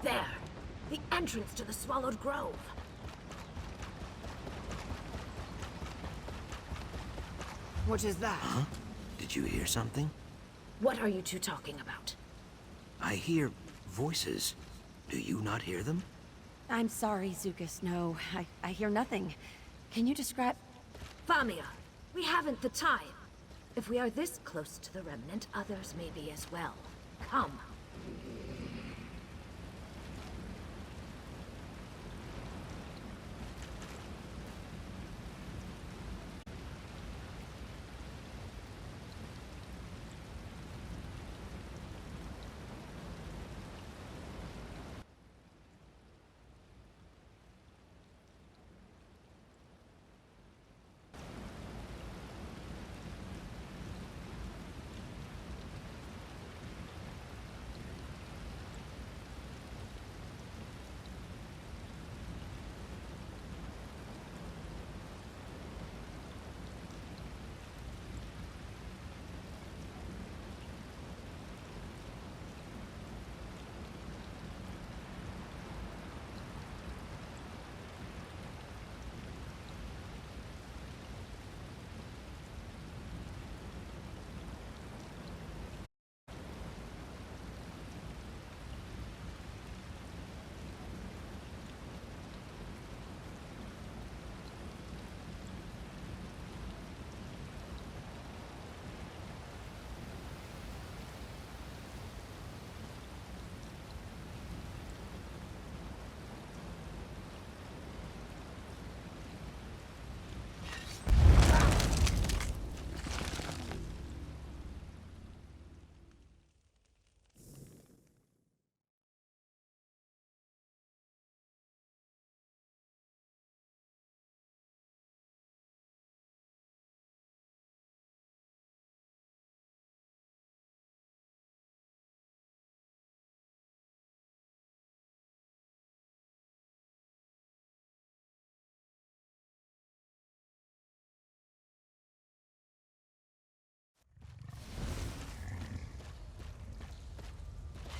There! The entrance to the Swallowed Grove. What is that? Huh? Did you hear something? What are you two talking about? I hear voices. Do you not hear them? I'm sorry, Zukas. No, I hear nothing. Can you describe... Famia, we haven't the time. If we are this close to the Remnant, others may be as well. Come.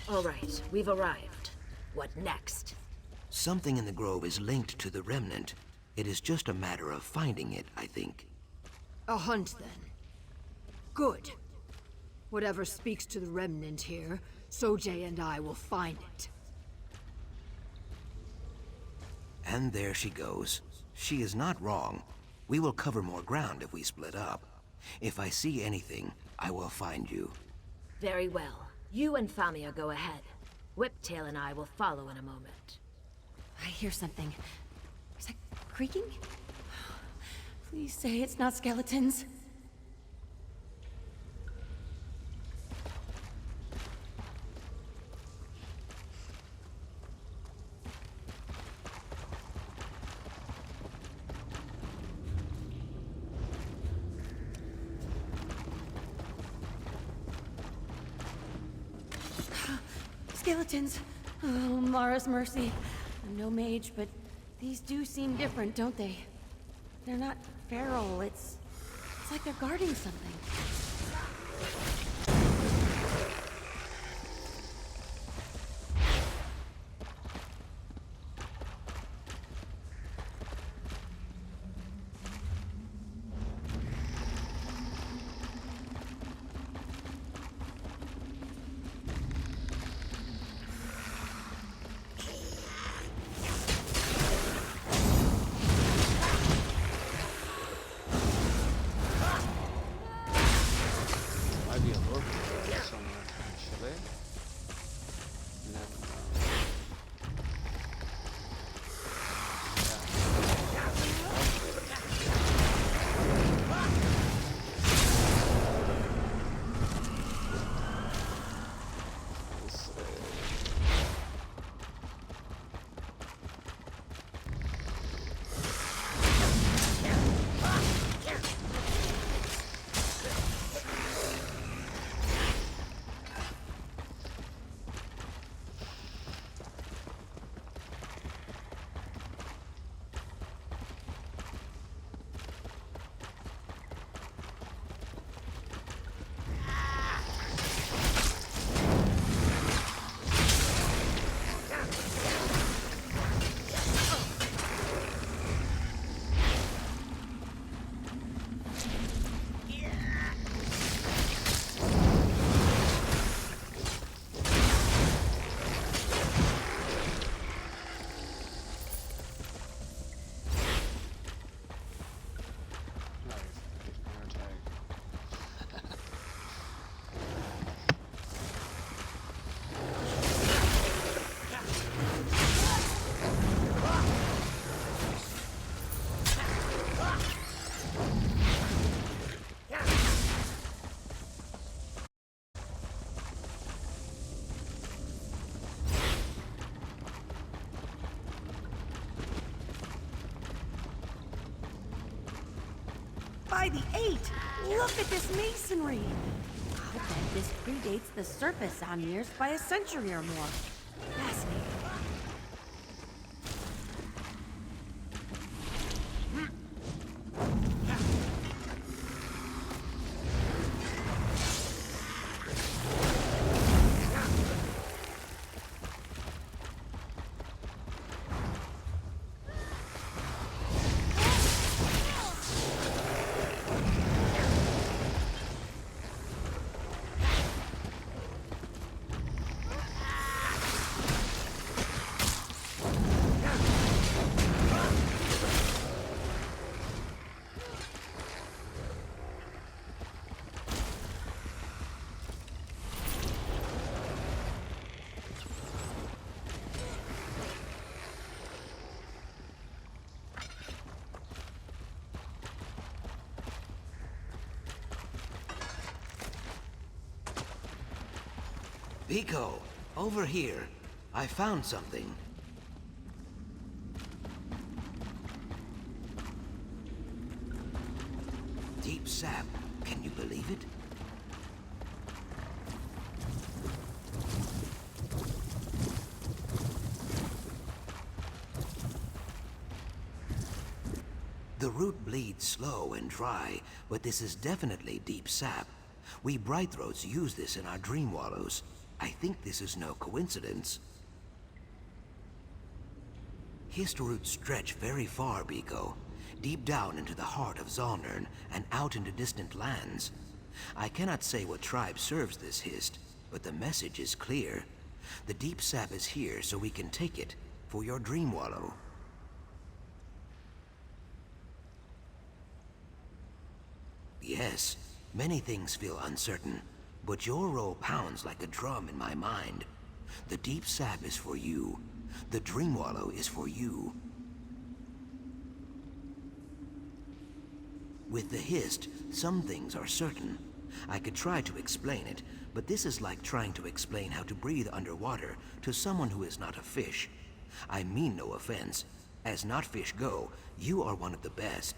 All right, we've arrived. What next? Something in the grove is linked to the Remnant. It is just a matter of finding it, I think. A hunt, then. Good. Whatever speaks to the Remnant here, Sojay and I will find it. And there she goes. She is not wrong. We will cover more ground if we split up. If I see anything, I will find you. Very well. You and Famia go ahead. Whiptail and I will follow in a moment. I hear something. Is that creaking? Please say it's not skeletons. Skeletons. Oh, Mara's mercy. I'm no mage, but these do seem different, don't they? They're not feral, it's like they're guarding something. by the 8! Look at this masonry! I'll bet this predates the surface Amnirs by a century or more. Fascinating. Pico, over here. I found something. Deep sap. Can you believe it? The root bleeds slow and dry, but this is definitely deep sap. We Brightthroats use this in our dream wallows. I think this is no coincidence. Hist roots stretch very far, Biko. Deep down into the heart of Zalnern and out into distant lands. I cannot say what tribe serves this Hist, but the message is clear. The deep sap is here so we can take it for your dream wallow. Yes, many things feel uncertain, but your role pounds like a drum in my mind. The deep sap is for you. The dream wallow is for you. With the Hist, some things are certain. I could try to explain it, but this is like trying to explain how to breathe underwater to someone who is not a fish. I mean no offense. As not fish go, you are one of the best.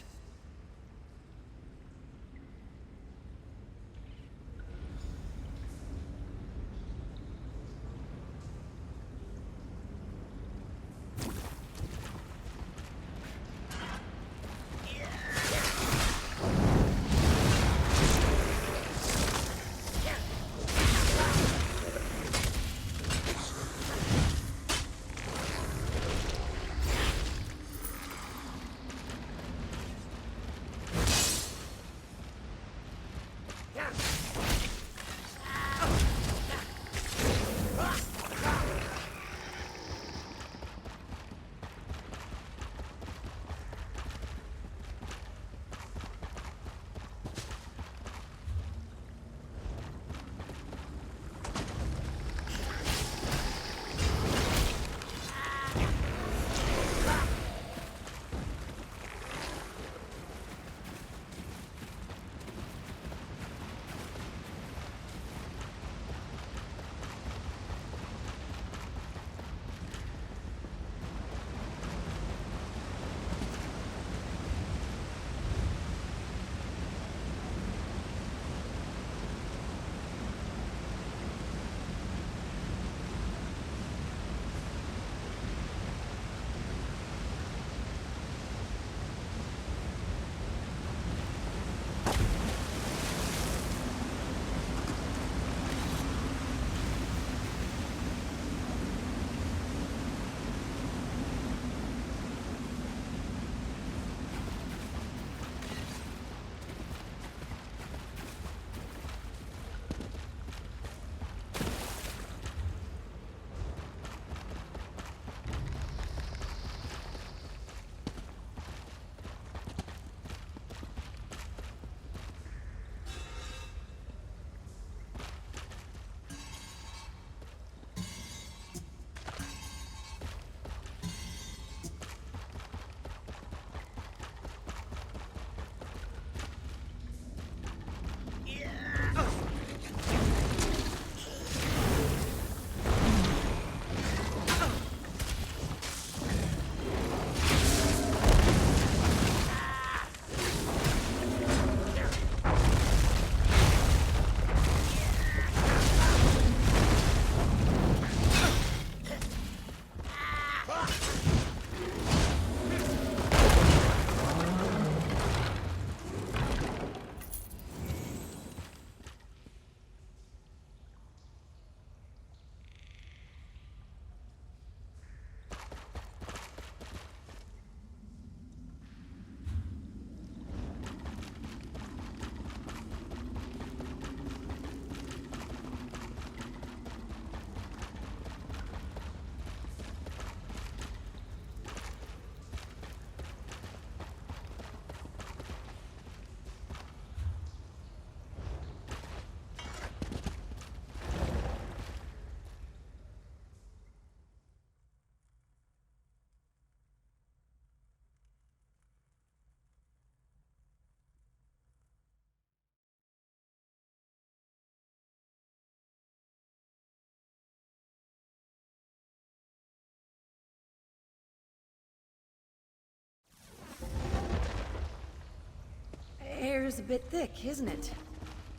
air's a bit thick, isn't it?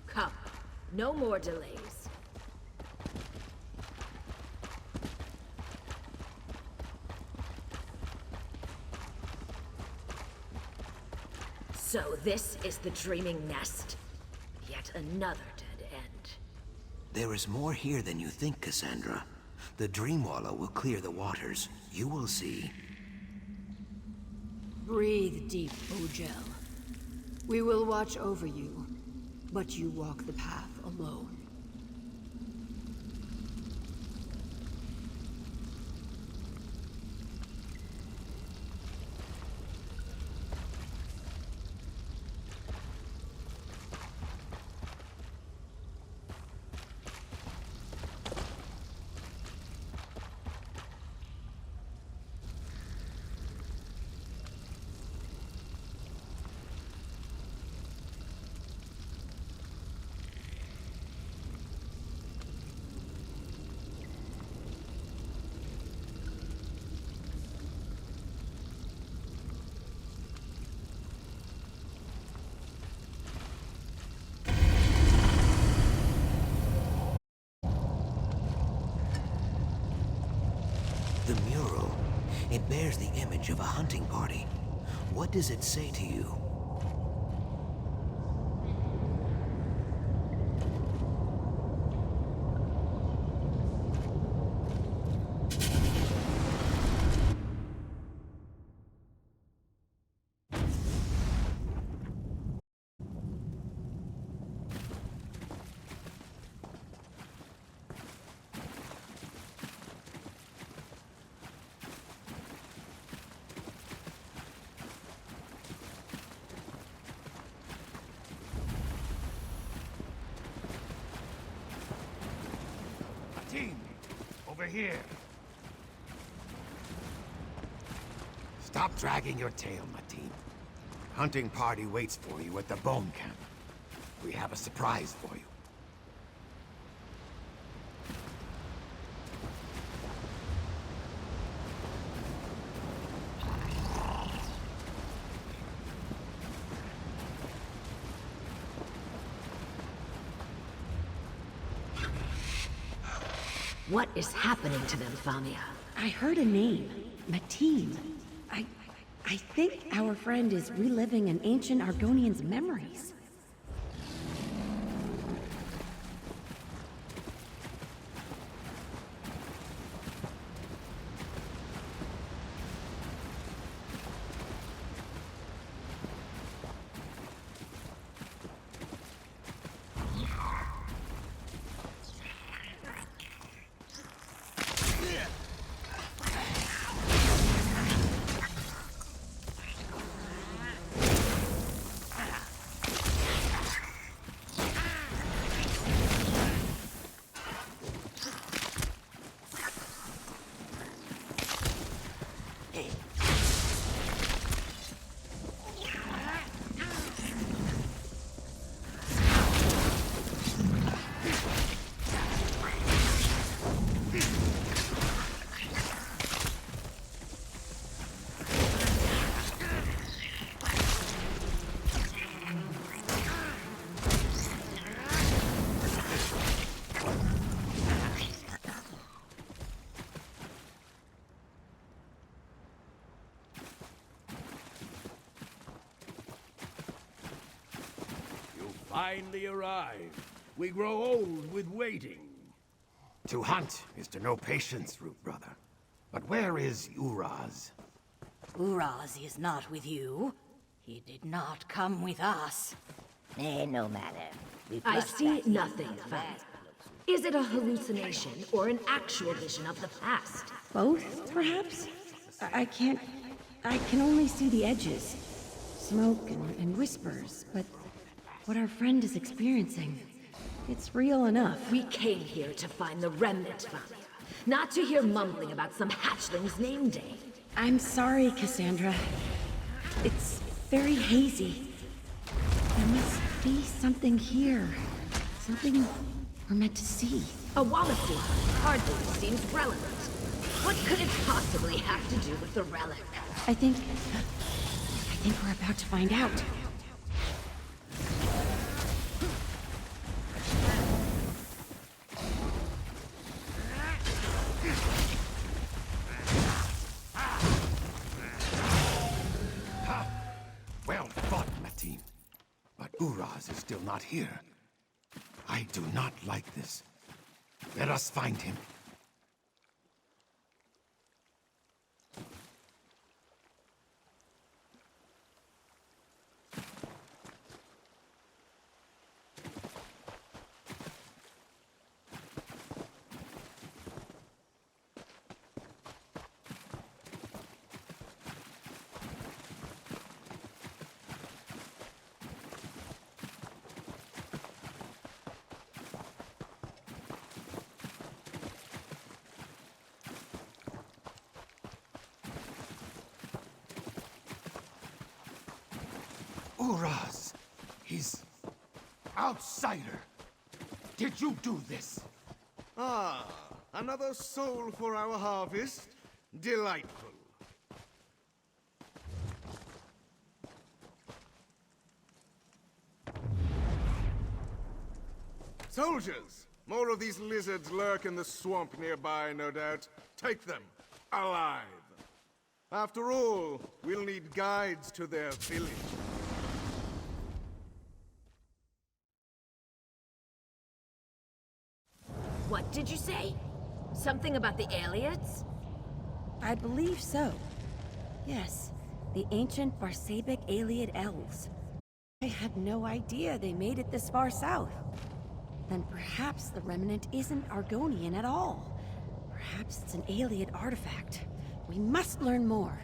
Come, no more delays. So this is the Dreaming Nest. Yet another dead end. There is more here than you think, Cassandra. The Dreamwallow will clear the waters. You will see. Breathe deep, Ojel. We will watch over you, but you walk the path alone. The mural. It bears the image of a hunting party. What does it say to you? Team, over here. Stop dragging your tail, Mateen. Hunting party waits for you at the bone camp. We have a surprise for you. What is happening to them, Famia? I heard a name. Mateen. I think our friend is reliving an ancient Argonian's memories. Finally arrived. We grow old with waiting. To hunt is to know patience, Root Brother. But where is Uraz? Uraz is not with you. He did not come with us. No matter. I see nothing, Famia. Is it a hallucination or an actual vision of the past? Both, perhaps? I can only see the edges. Smoke and whispers, but what our friend is experiencing, it's real enough. We came here to find the remnant, Famia. Not to hear mumbling about some hatchling's name day. I'm sorry, Cassandra. It's very hazy. There must be something here. Something we're meant to see. A Wallacey hardly seems relevant. What could it possibly have to do with the relic? I think we're about to find out. Uraz is still not here. I do not like this. Let us find him. Uraz! He's... outsider! Did you do this? Ah, another soul for our harvest? Delightful. Soldiers! More of these lizards lurk in the swamp nearby, no doubt. Take them, alive. After all, we'll need guides to their village. What did you say? Something about the Aliads? I believe so. Yes, the ancient Barsabic Aliad elves. I had no idea they made it this far south. Then perhaps the remnant isn't Argonian at all. Perhaps it's an Aliad artifact. We must learn more.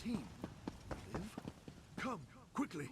Team, Liv? Come, quickly.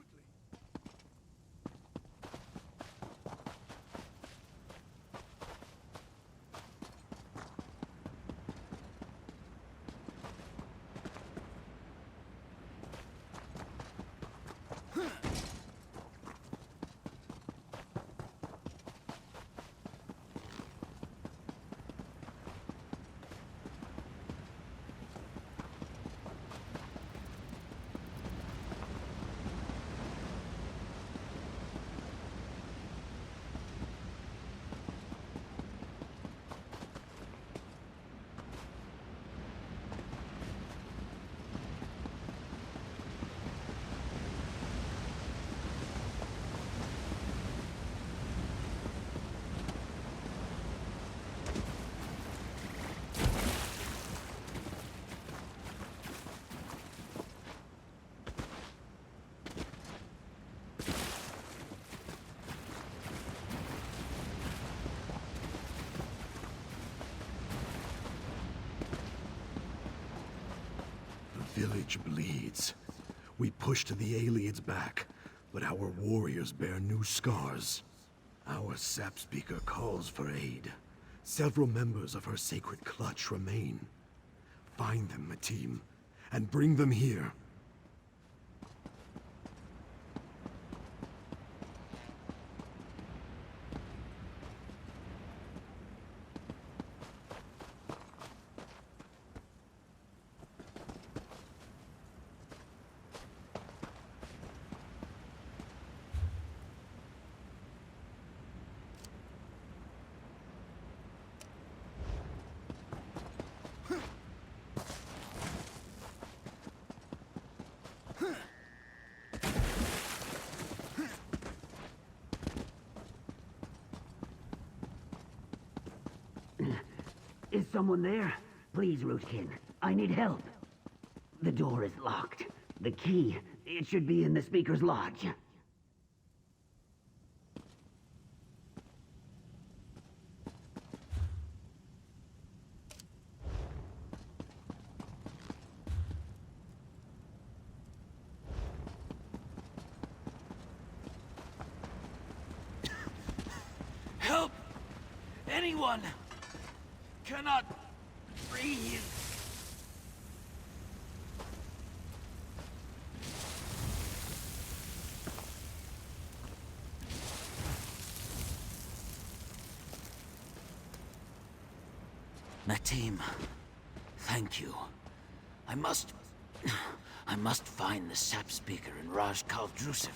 The village bleeds. We pushed the Aliads back, but our warriors bear new scars. Our sap speaker calls for aid. Several members of her sacred clutch remain. Find them, Matim, and bring them here. someone there? Please, Rootkin. I need help. The door is locked. The key, it should be in the Speaker's Lodge. Help! Anyone! Cannot breathe. Matim, thank you. I must find the sap speaker in Raj Kal Drusif.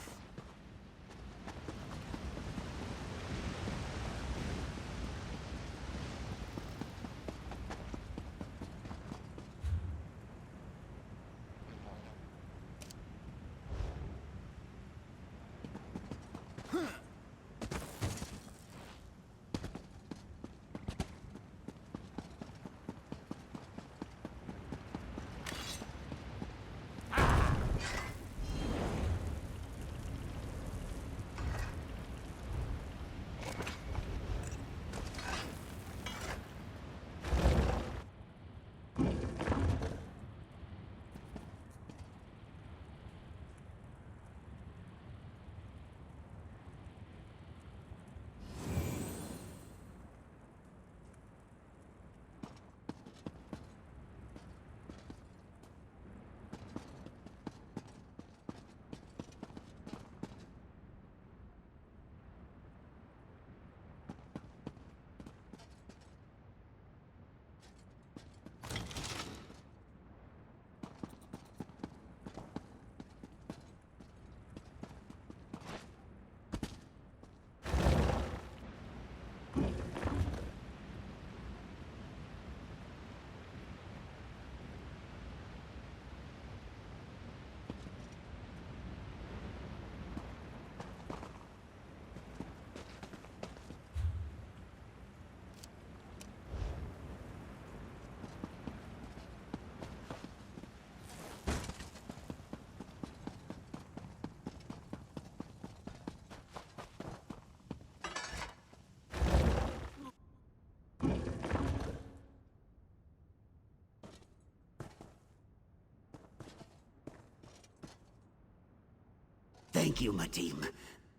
Thank you, Matim.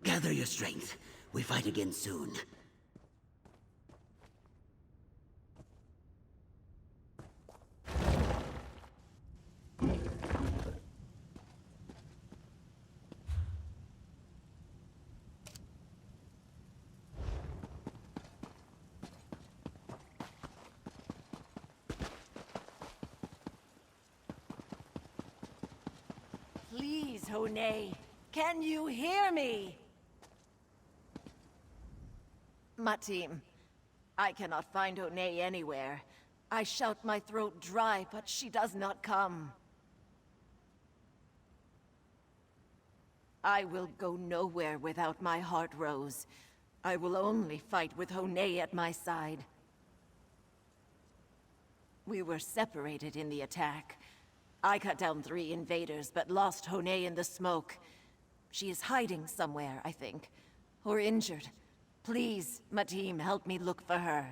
Gather your strength. We fight again soon. Please, Honay. Can you hear me? Matim, I cannot find Honay anywhere. I shout my throat dry, but she does not come. I will go nowhere without my heart rose. I will only fight with Honay at my side. We were separated in the attack. I cut down 3 invaders, but lost Honay in the smoke. She is hiding somewhere, I think. Or injured. Please, Matim, help me look for her.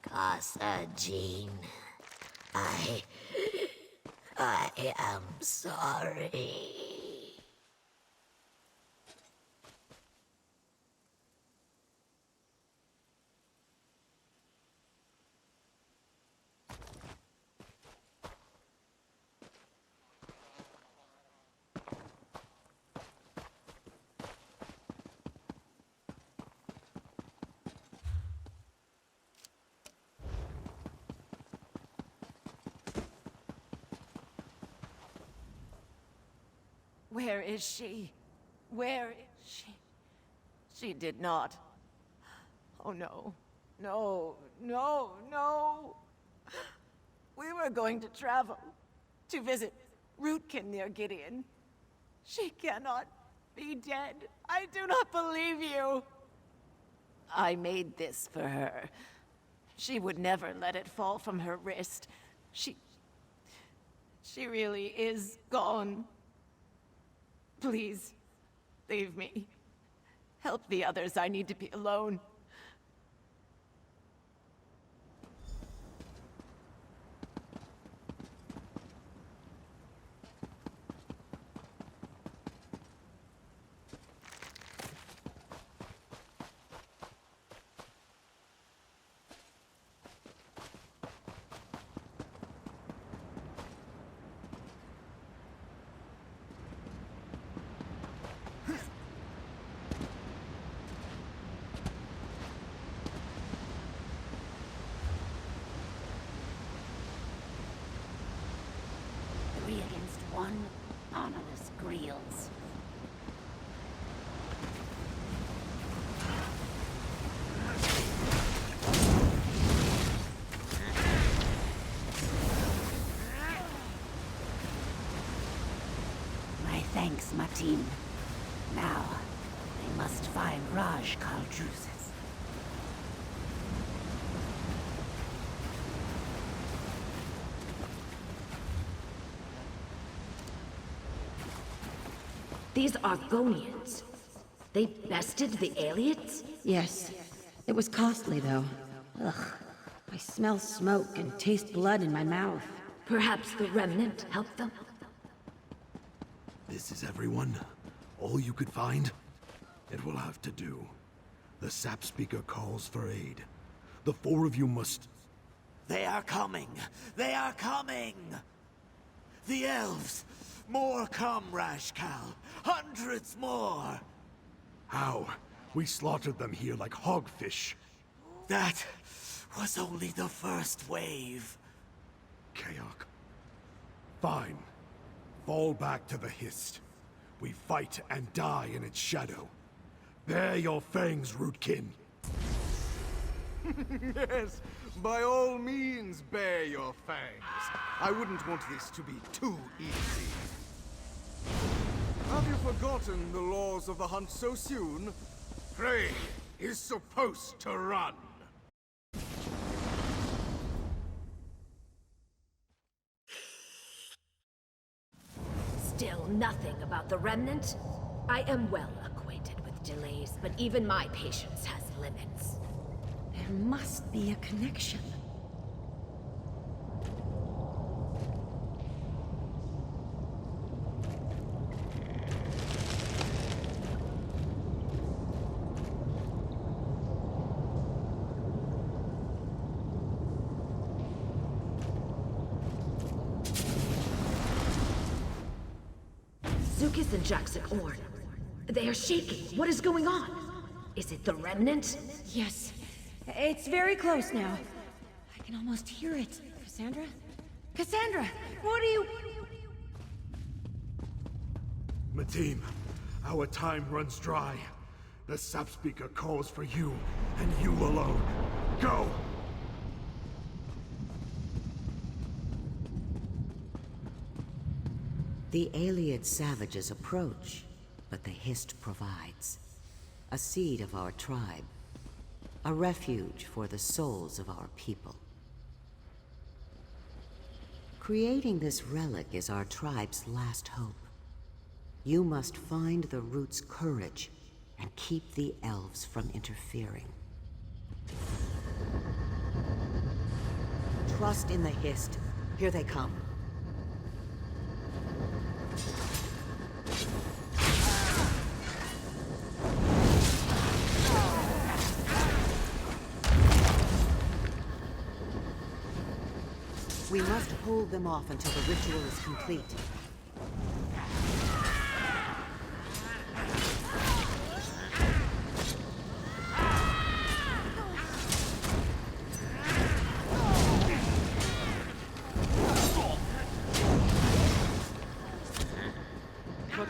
Casa Jean, I am sorry. Where is she? Where is she? She did not. Oh no. No, no, no. We were going to travel to visit Rootkin near Gideon. She cannot be dead. I do not believe you. I made this for her. She would never let it fall from her wrist. She really is gone. Please, leave me. Help the others. I need to be alone. Three against one, ominous Greels. My thanks, Matin. Now, I must find Raj Kaldruzes. These Argonians. They bested the Aliens? Yes. It was costly, though. Ugh. I smell smoke and taste blood in my mouth. Perhaps the Remnant helped them? This is everyone? All you could find? It will have to do. The sap speaker calls for aid. The four of you must... They are coming! They are coming! The elves! More come, Rashkal! Hundreds more! How? We slaughtered them here like hogfish. That was only the first wave. Kayak. Fine. Fall back to the Hist. We fight and die in its shadow. Bare your fangs, Rootkin. Yes, by all means, bare your fangs. I wouldn't want this to be too easy. Have you forgotten the laws of the hunt so soon? Prey is supposed to run. Still nothing about the Remnant? I am well acquainted with delays, but even my patience has limits. There must be a connection. Zukis and Jackson Orn. They are shaking. What is going on? Is it the Remnant? Yes. It's very close now. I can almost hear it. Cassandra? Cassandra! What are you... Mateen, our time runs dry. The sap speaker calls for you, and you alone. Go! The Aliad savages approach, but the Hist provides. A seed of our tribe. A refuge for the souls of our people. Creating this relic is our tribe's last hope. You must find the root's courage and keep the elves from interfering. Trust in the Hist. Here they come. We must hold them off until the ritual is complete.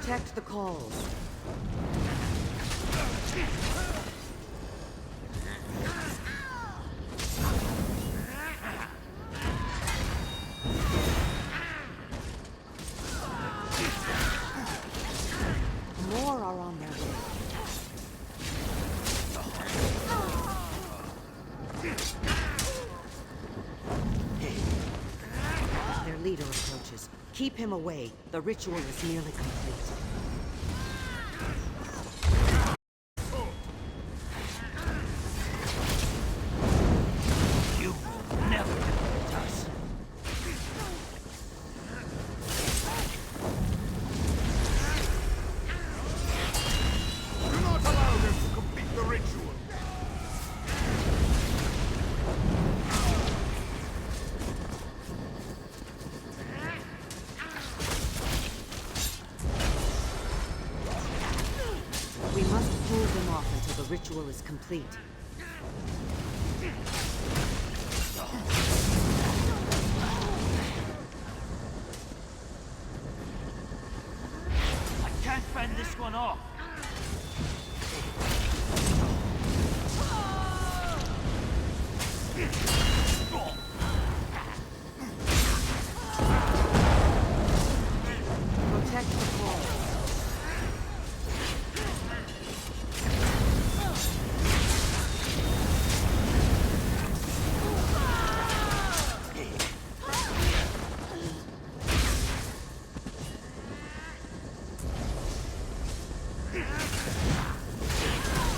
Protect the calls. More are on their way. Their leader approaches. Keep him away. The ritual is nearly complete. You will never defeat us. Do not allow them to complete the ritual. We must hold them off until the ritual is complete. I can't fend this one off. Protect the calls.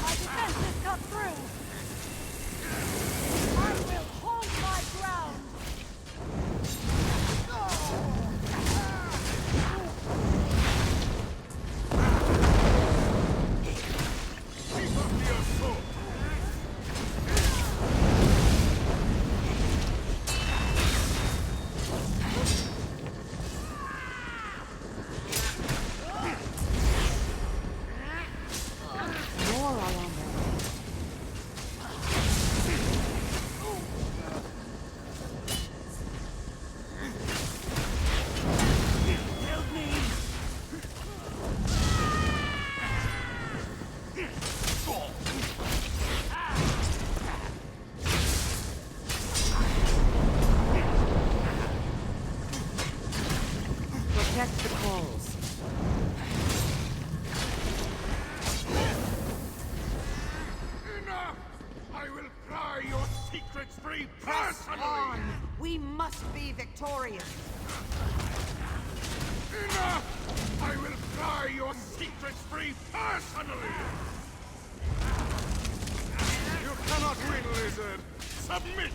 My defenses come through! I will hold my ground! Keep up the assault. More are on their way. Help me! Protect the calls. Enough! I will pry your secrets free personally! We must be victorious. Enough! I will pry your secrets free personally! You cannot win, Lizard! Submit!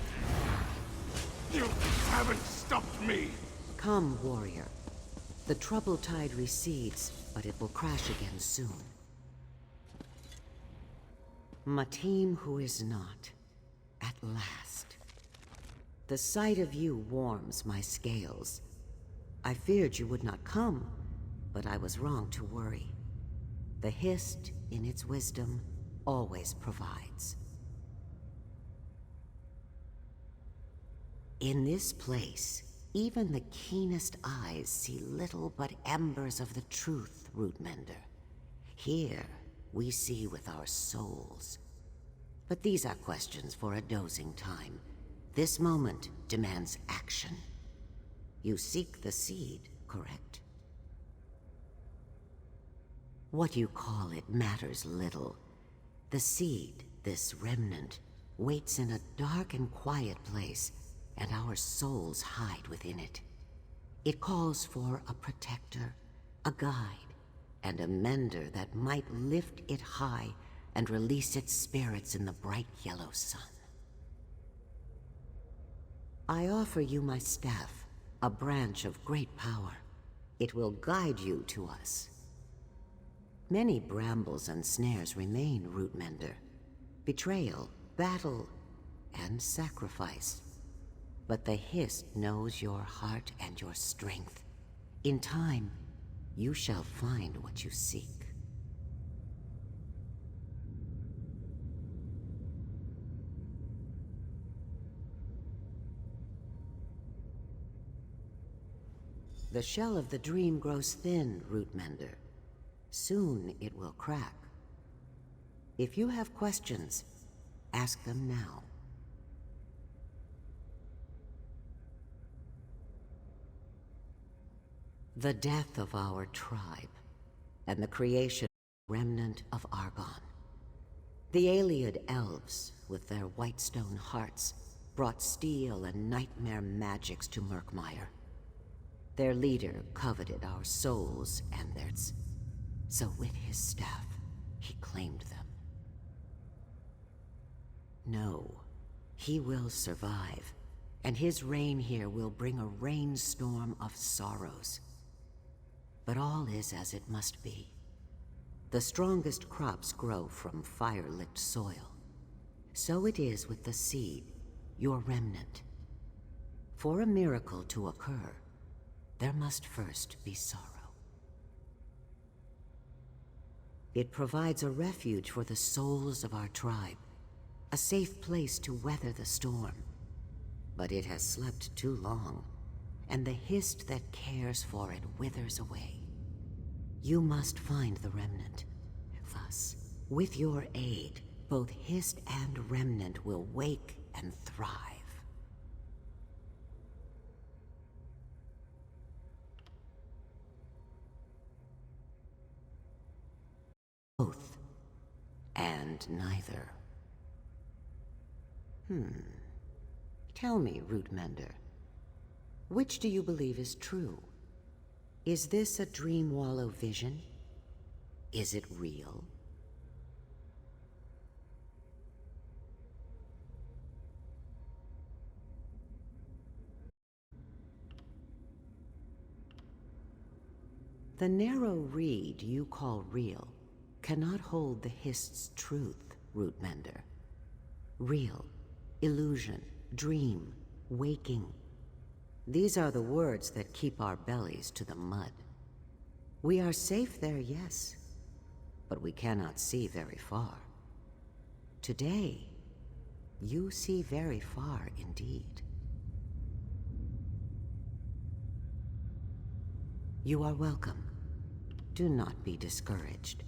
You haven't stopped me! Come, warrior. The troubled tide recedes, but it will crash again soon. My team who is not, at last. The sight of you warms my scales. I feared you would not come, but I was wrong to worry. The Hist, in its wisdom, always provides. In this place, even the keenest eyes see little but embers of the truth, Rootmender. Here, we see with our souls. But these are questions for a dozing time. This moment demands action. You seek the seed, correct? What you call it matters little. The seed, this remnant, waits in a dark and quiet place, and our souls hide within it. It calls for a protector, a guide, and a mender that might lift it high and release its spirits in the bright yellow sun. I offer you my staff, a branch of great power. It will guide you to us. Many brambles and snares remain, Rootmender. Betrayal, battle, and sacrifice. But the Hist knows your heart and your strength. In time, you shall find what you seek. The shell of the dream grows thin, Rootmender. Soon it will crack. If you have questions, ask them now. The death of our tribe, and the creation of the remnant of Argonne. The Ayleid elves, with their whitestone hearts, brought steel and nightmare magics to Murkmire. Their leader coveted our souls and theirs, so with his staff, he claimed them. No, he will survive, and his reign here will bring a rainstorm of sorrows. But all is as it must be. The strongest crops grow from fire-lit soil. So it is with the seed, your remnant. For a miracle to occur, there must first be sorrow. It provides a refuge for the souls of our tribe, a safe place to weather the storm. But it has slept too long, and the Hist that cares for it withers away. You must find the remnant. Thus, with your aid, both Hist and remnant will wake and thrive. Both, and neither. Tell me, Rootmender, which do you believe is true? Is this a Dream Wallow vision? Is it real? The narrow reed you call real cannot hold the Hist's truth, Rootmender. Real, illusion, dream, waking. These are the words that keep our bellies to the mud. We are safe there, yes, but we cannot see very far. Today, you see very far indeed. You are welcome. Do not be discouraged.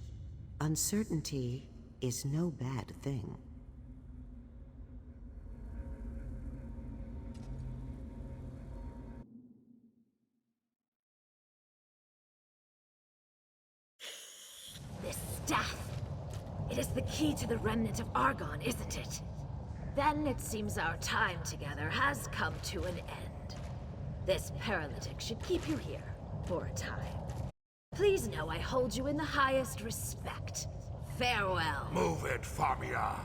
Uncertainty is no bad thing. This staff. It is the key to the remnant of Argonne, isn't it? Then it seems our time together has come to an end. This paralytic should keep you here for a time. Please know I hold you in the highest respect. Farewell. Move it, Famia.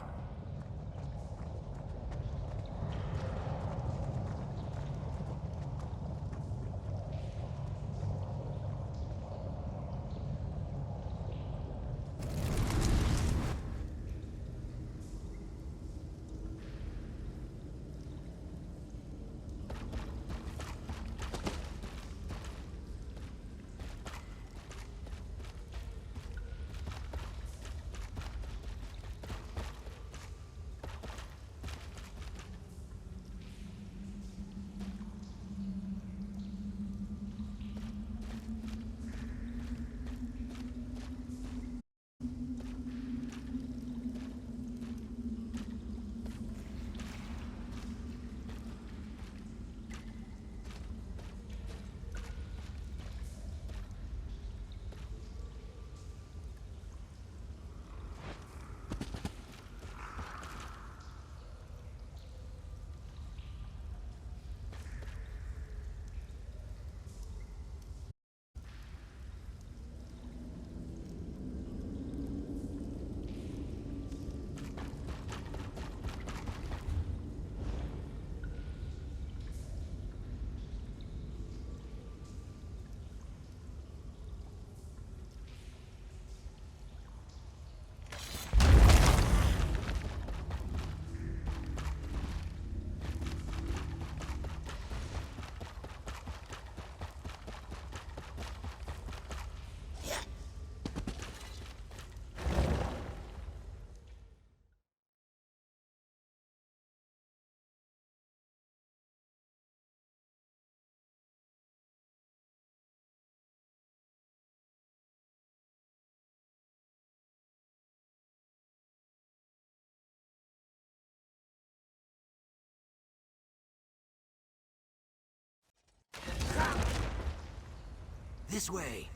This way.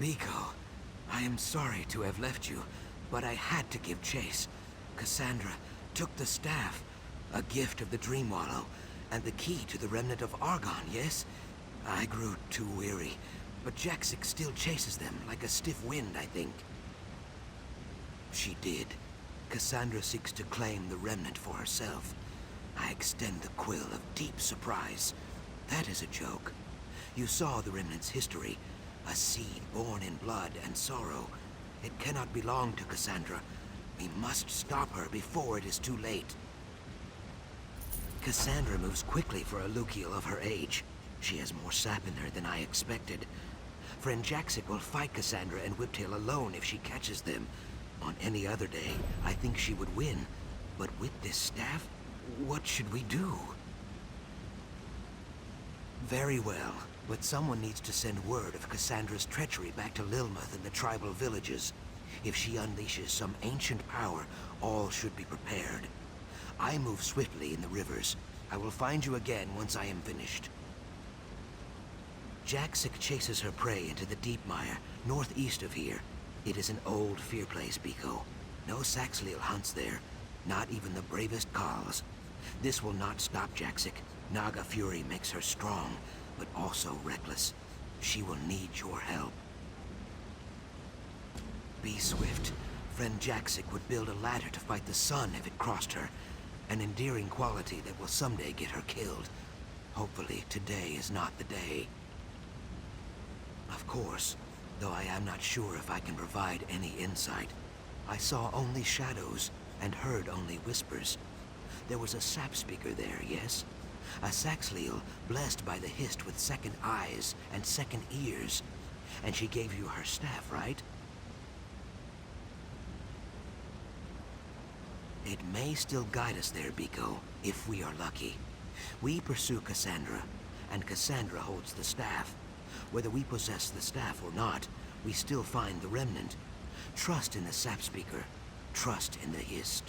Biko, I am sorry to have left you, but I had to give chase. Cassandra took the staff, a gift of the Dream Wallow, and the key to the remnant of Argon, yes? I grew too weary, but Jaxic still chases them like a stiff wind, I think. She did. Cassandra seeks to claim the remnant for herself. I extend the quill of deep surprise. That is a joke. You saw the remnant's history. A seed born in blood and sorrow. It cannot belong to Cassandra. We must stop her before it is too late. Cassandra moves quickly for a Lukiel of her age. She has more sap in her than I expected. Friend Jaxic will fight Cassandra and Whiptail alone if she catches them. On any other day, I think she would win. But with this staff, what should we do? Very well. But someone needs to send word of Cassandra's treachery back to Lilmuth and the tribal villages. If she unleashes some ancient power, all should be prepared. I move swiftly in the rivers. I will find you again once I am finished. Jaxic chases her prey into the Deepmire, northeast of here. It is an old fear place, Biko. No Saxhleel hunts there, not even the bravest Khals. This will not stop Jaxic. Naga fury makes her strong, but also reckless. She will need your help. Be swift. Friend Jaxic would build a ladder to fight the sun if it crossed her. An endearing quality that will someday get her killed. Hopefully today is not the day. Of course, though I am not sure if I can provide any insight. I saw only shadows and heard only whispers. There was a sap speaker there, yes? A Saxhleel blessed by the Hist with second eyes and second ears. And she gave you her staff, right? It may still guide us there, Biko, if we are lucky. We pursue Cassandra, and Cassandra holds the staff. Whether we possess the staff or not, we still find the remnant. Trust in the sap speaker. Trust in the Hist.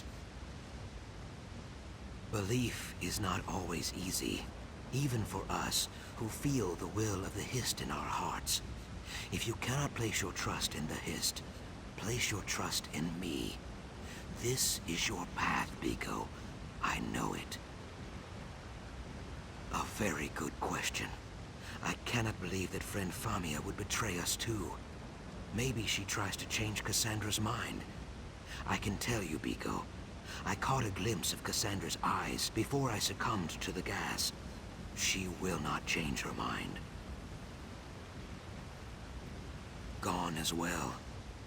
Belief is not always easy, even for us who feel the will of the Hist in our hearts. If you cannot place your trust in the Hist, place your trust in me. This is your path, Biko. I know it. A very good question. I cannot believe that friend Famia would betray us too. Maybe she tries to change Cassandra's mind. I can tell you, Biko, I caught a glimpse of Cassandra's eyes before I succumbed to the gas. She will not change her mind. Gone as well.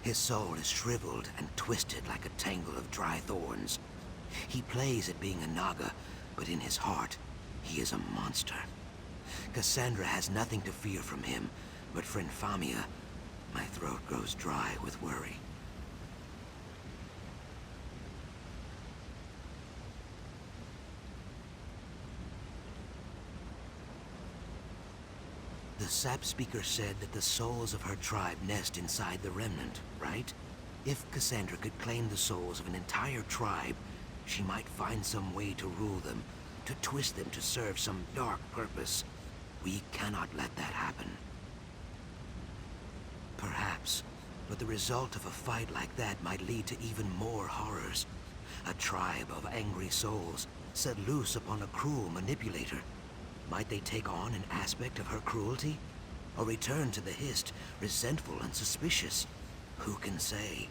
His soul is shriveled and twisted like a tangle of dry thorns. He plays at being a Naga, but in his heart, he is a monster. Cassandra has nothing to fear from him, but friend Famia, my throat grows dry with worry. The sap speaker said that the souls of her tribe nest inside the remnant, right? If Cassandra could claim the souls of an entire tribe, She might find some way to rule them, to twist them to serve some dark purpose. We cannot let that happen. Perhaps, but the result of a fight like that might lead to even more horrors. A tribe of angry souls set loose upon a cruel manipulator. Might they take on an aspect of her cruelty? Or return to the Hist, resentful and suspicious? Who can say?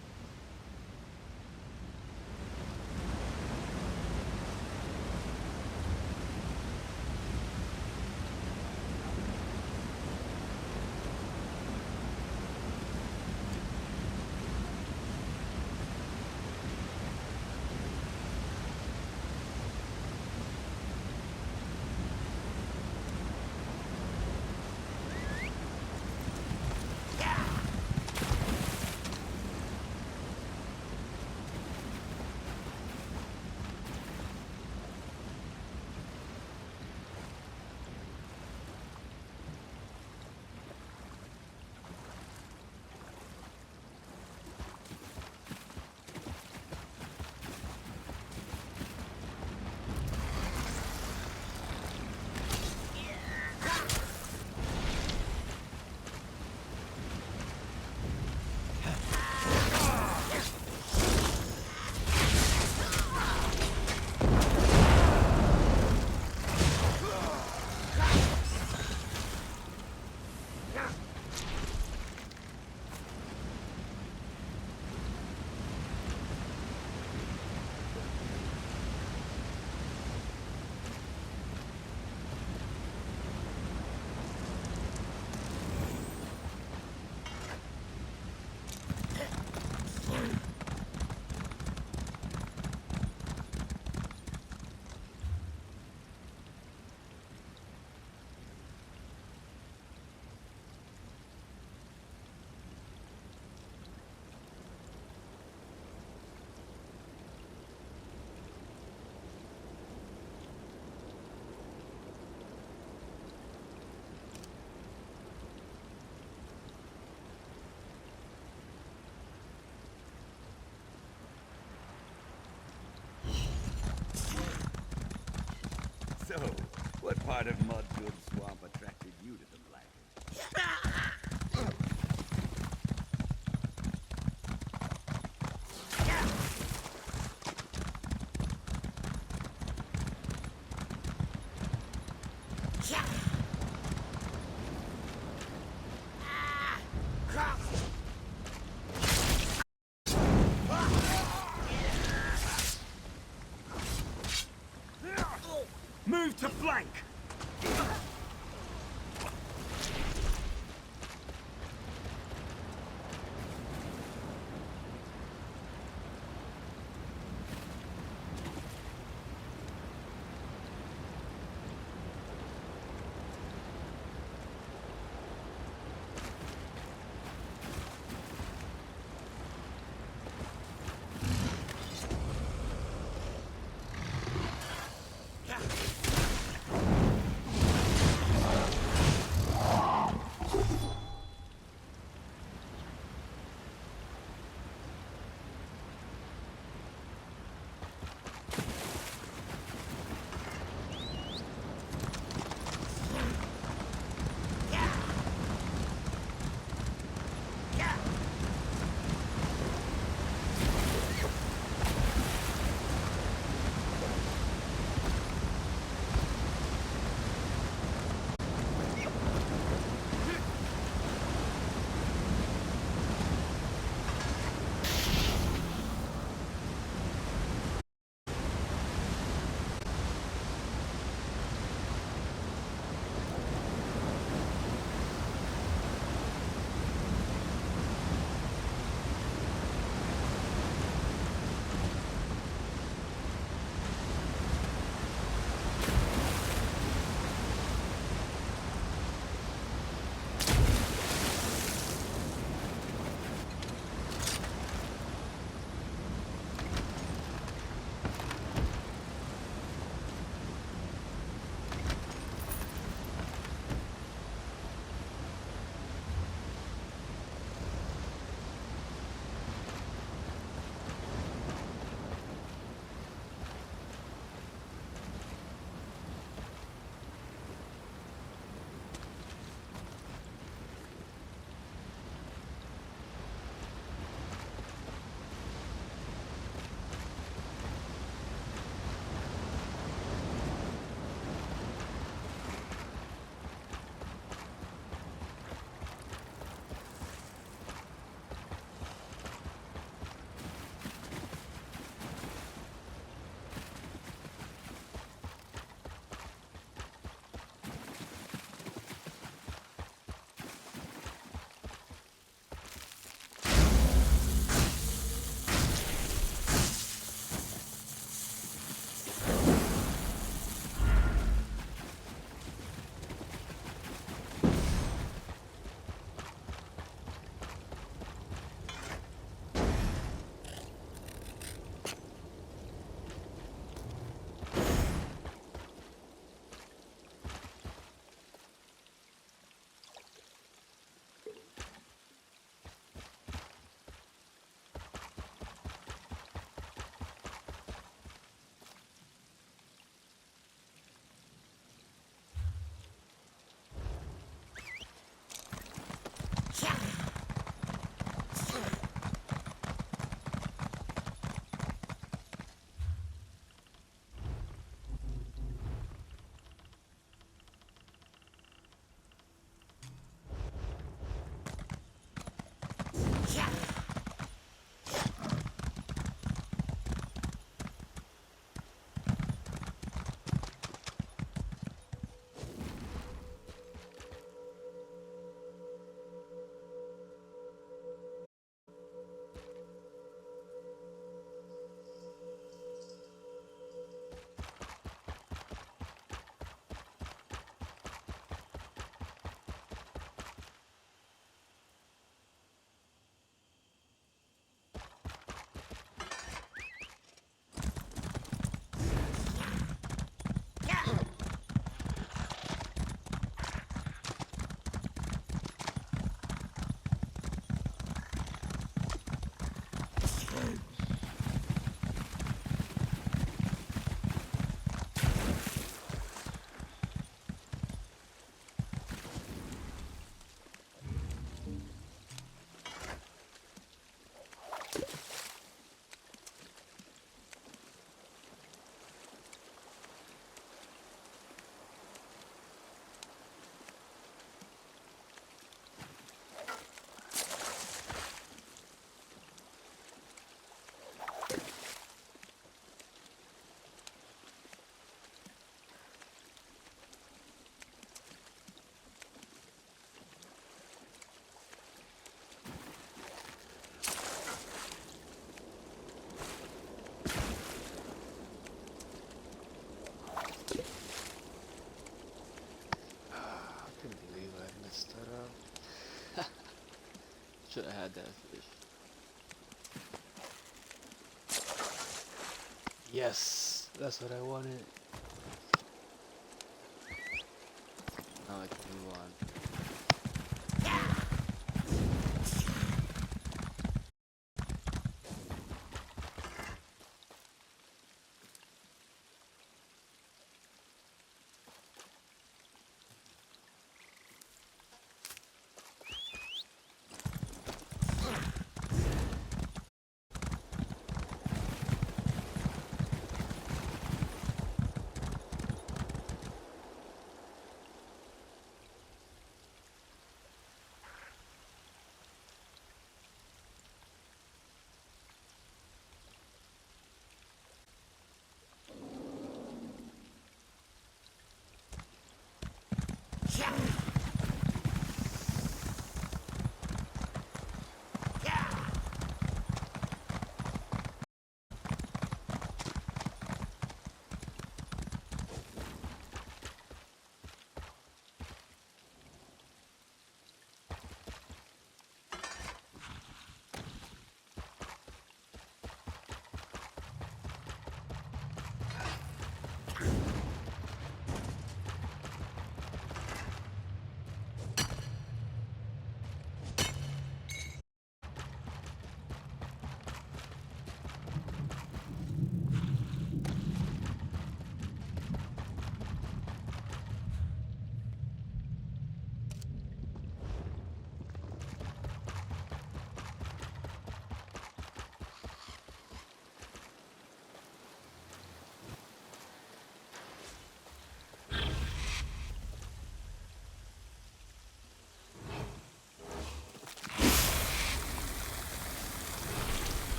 So, what part of Mudgood Swamp attracted you to the Blackers? Move to flank! goddamn fish. Yes, that's what I wanted. Now I can move on.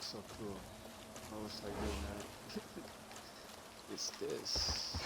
So cool. I was like, wait, man. It's this.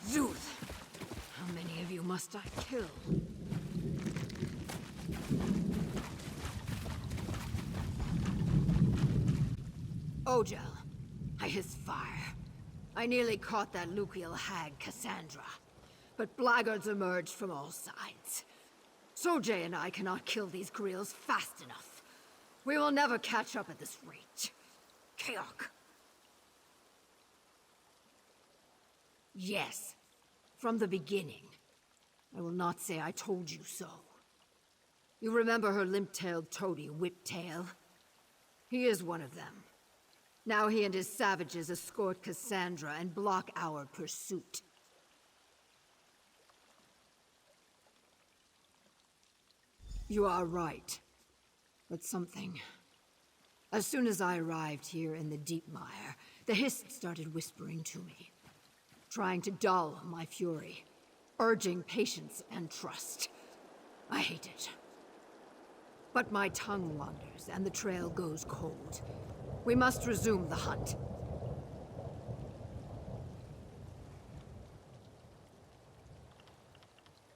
Zuth! How many of you must I kill? Ojel, I hiss fire. I nearly caught that Lucial hag, Cassandra. But blackguards emerged from all sides. Sojay and I cannot kill these Greels fast enough. We will never catch up at this rate. Keok. Yes. From the beginning. I will not say I told you so. You remember her limp-tailed toady, Whiptail? He is one of them. Now he and his savages escort Cassandra and block our pursuit. You are right. But something... As soon as I arrived here in the Deepmire, the Hist started whispering to me, trying to dull my fury, urging patience and trust. I hate it. But my tongue wanders and the trail goes cold. We must resume the hunt.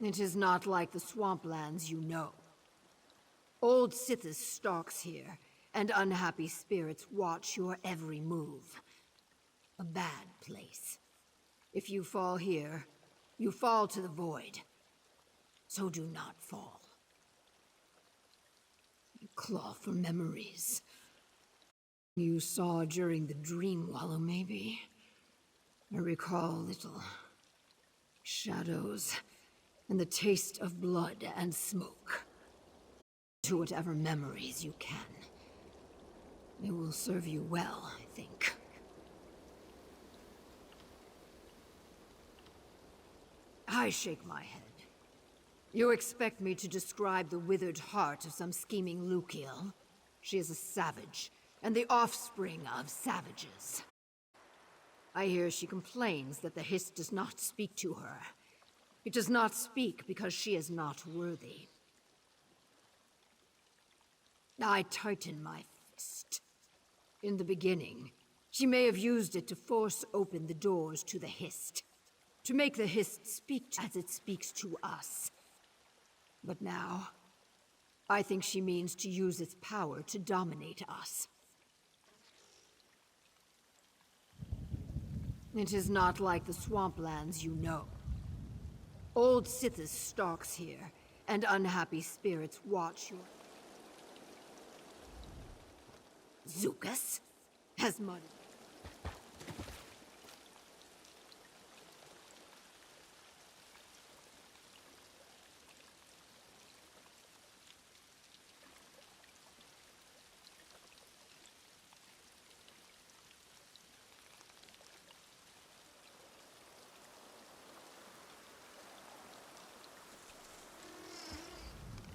It is not like the swamplands you know. Old Sithis stalks here, and unhappy spirits watch your every move. A bad place. If you fall here, you fall to the void. So do not fall. You claw for memories. You saw during the dream wallow, maybe. I recall little shadows and the taste of blood and smoke. To whatever memories you can. It will serve you well, I think. I shake my head. You expect me to describe the withered heart of some scheming Lukiel? She is a savage, and the offspring of savages. I hear she complains that the Hist does not speak to her. It does not speak because she is not worthy. I tighten my fist. In the beginning, she may have used it to force open the doors to the Hist. To make the Hist speak as it speaks to us. But now, I think she means to use its power to dominate us. It is not like the swamplands you know. Old Sithis stalks here, and unhappy spirits watch your... Zukas? Has muttered.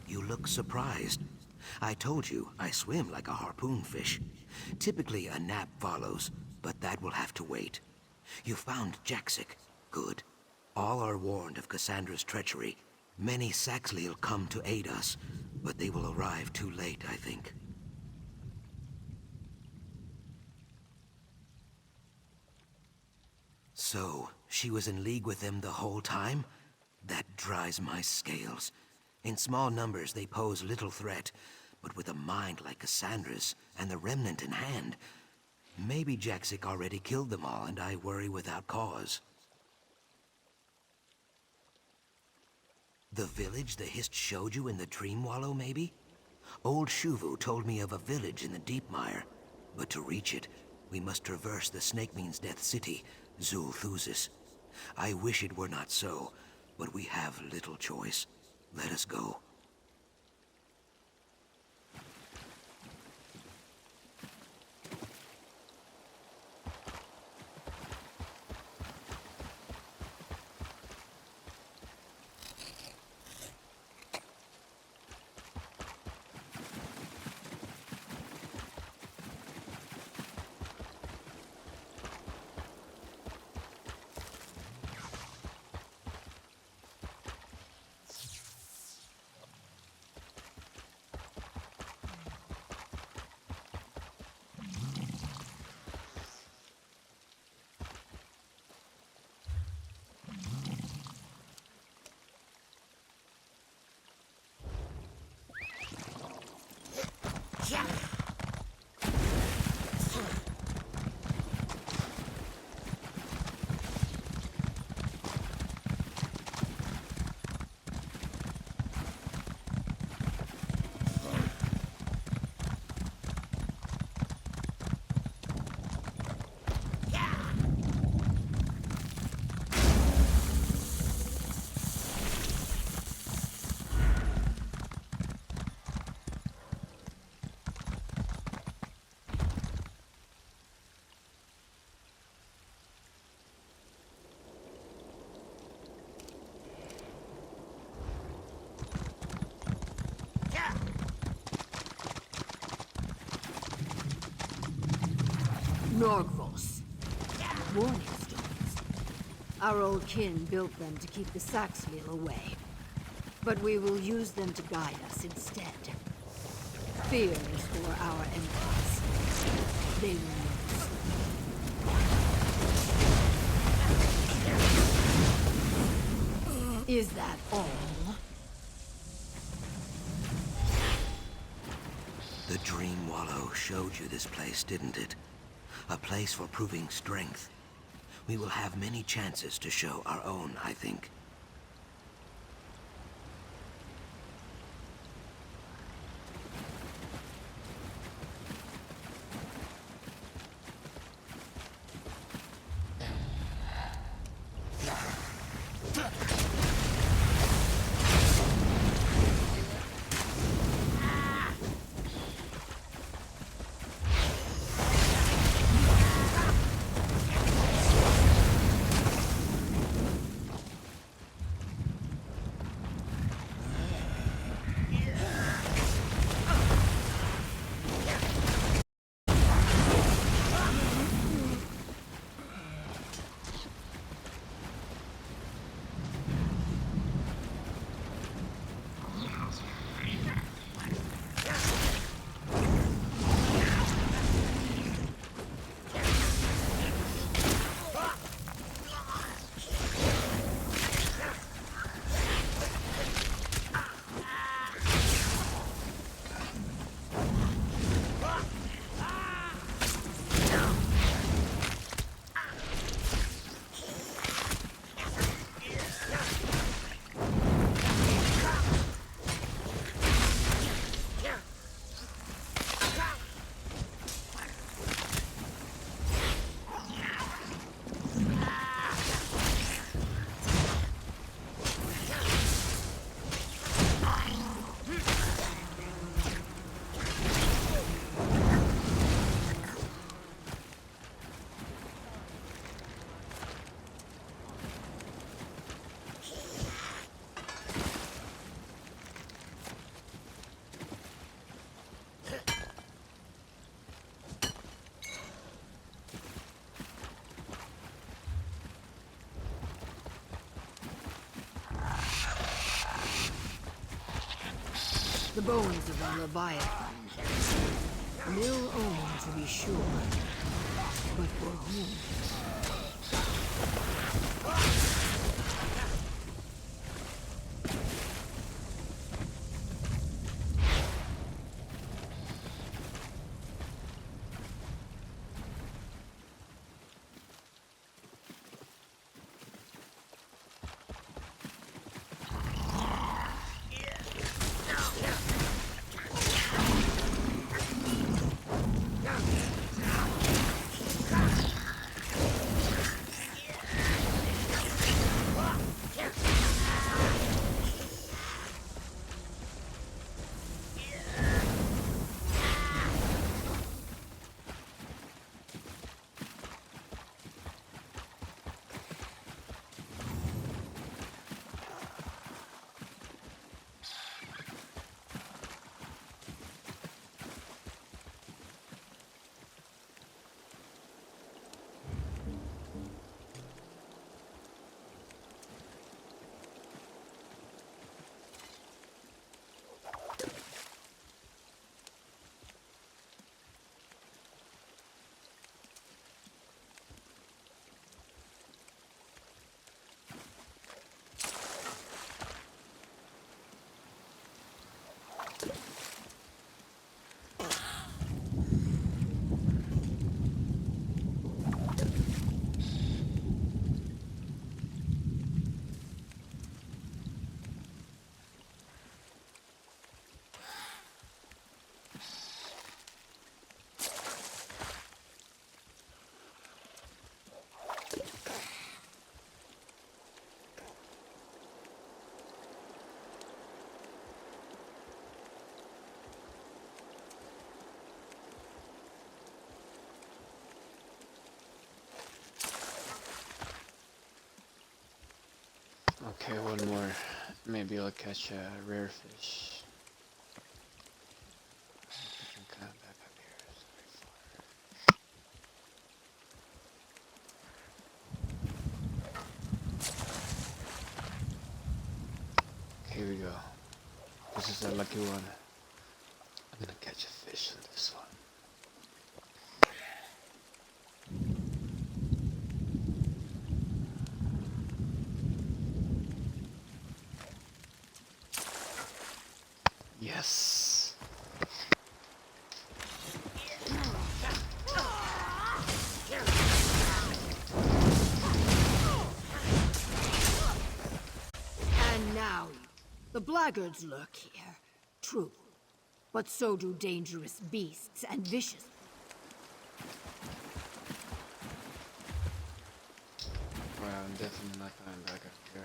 You look surprised. I told you, I swim like a harpoon fish. Typically, a nap follows, but that will have to wait. You found Jaxic. Good. All are warned of Cassandra's treachery. Many Saxhley'll come to aid us, but they will arrive too late, I think. So, she was in league with them the whole time? That dries my scales. In small numbers, they pose little threat, but with a mind like Cassandra's, and the remnant in hand, maybe Jaxic already killed them all, and I worry without cause. The village the Hist showed you in the Dream Wallow, maybe? Old Shuvu told me of a village in the Deepmire, but to reach it, we must traverse the Snake Means Death City, Zul-Thuzis. I wish it were not so, but we have little choice. Let us go. Norgvos. Warning stones. Our old kin built them to keep the Saxhleel away. But we will use them to guide us instead. Fear is for our enemies. They will lose. Is that all? The Dream Wallow showed you this place, didn't it? A place for proving strength. We will have many chances to show our own, I think. bones of a Leviathan. An ill omen to be sure. But for whom? Okay, one more. Maybe I'll catch a rare fish. I can climb back up here. It's very far. Here we go. This is a lucky one. I'm gonna catch a fish on this one. Yes. And now, the blackguards lurk here. True. But so do dangerous beasts and vicious. Well, I'm definitely not going back up here.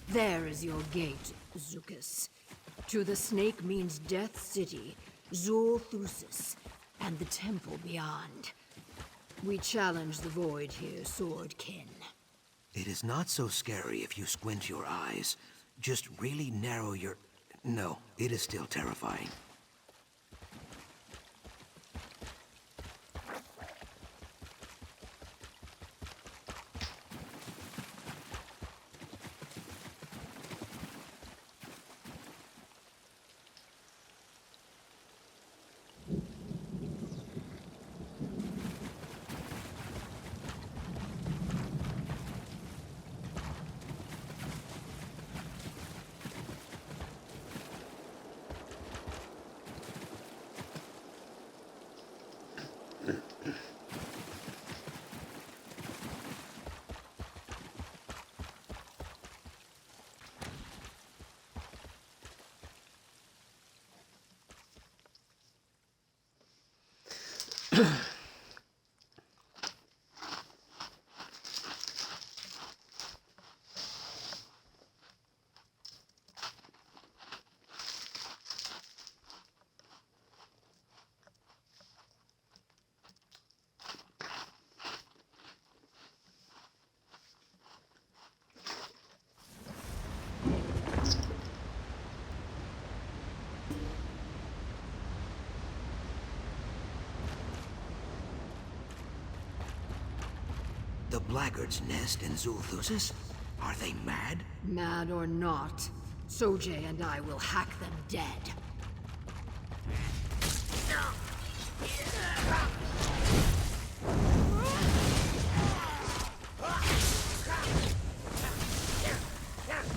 There is your gate, Zucus. To the snake means Death City, Zor-Thusis, and the temple beyond. We challenge the void here, Swordkin. It is not so scary if you squint your eyes. Just really narrow your... No, it is still terrifying. The Blackguard's nest in Zul'Thuzis? Are they mad? Mad or not, Sojay and I will hack them dead.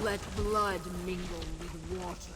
Let blood mingle with water.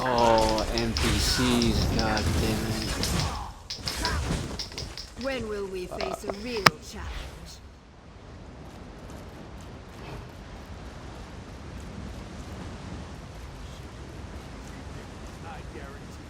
Oh, NPCs, god damn it. When will we face a real challenge? I guarantee.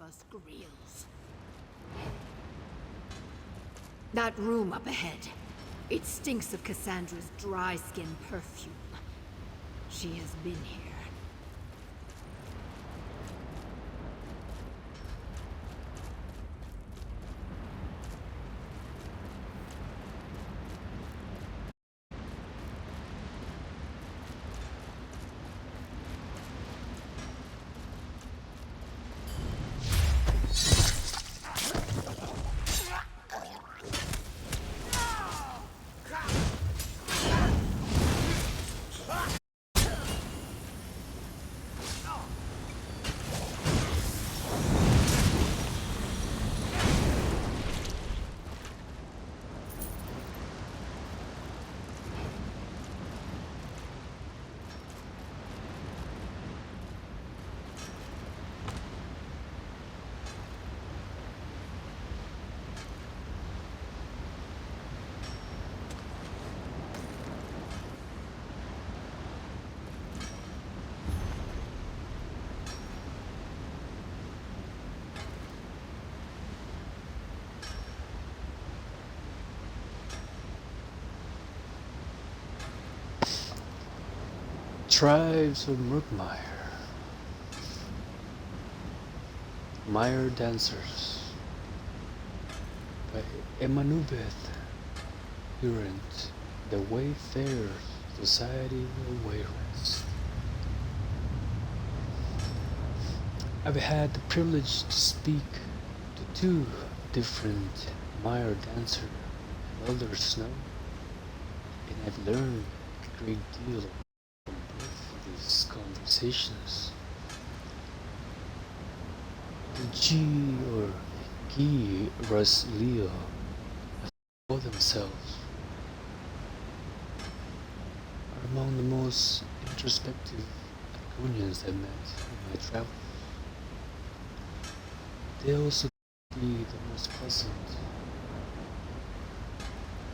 us grills. That room up ahead. It stinks of Cassandra's dry skin perfume. She has been here. Tribes of Murkmire. Mire Dancers by Emanubeth Urent, The Wayfarer Society of Wayrest. I've had the privilege to speak to two different Mire Dancer elders now, and I've learned a great deal from both of these conversations. The G or Gi Ras Leo for themselves are among the most introspective Argonians I've met in my travels. They also be the most pleasant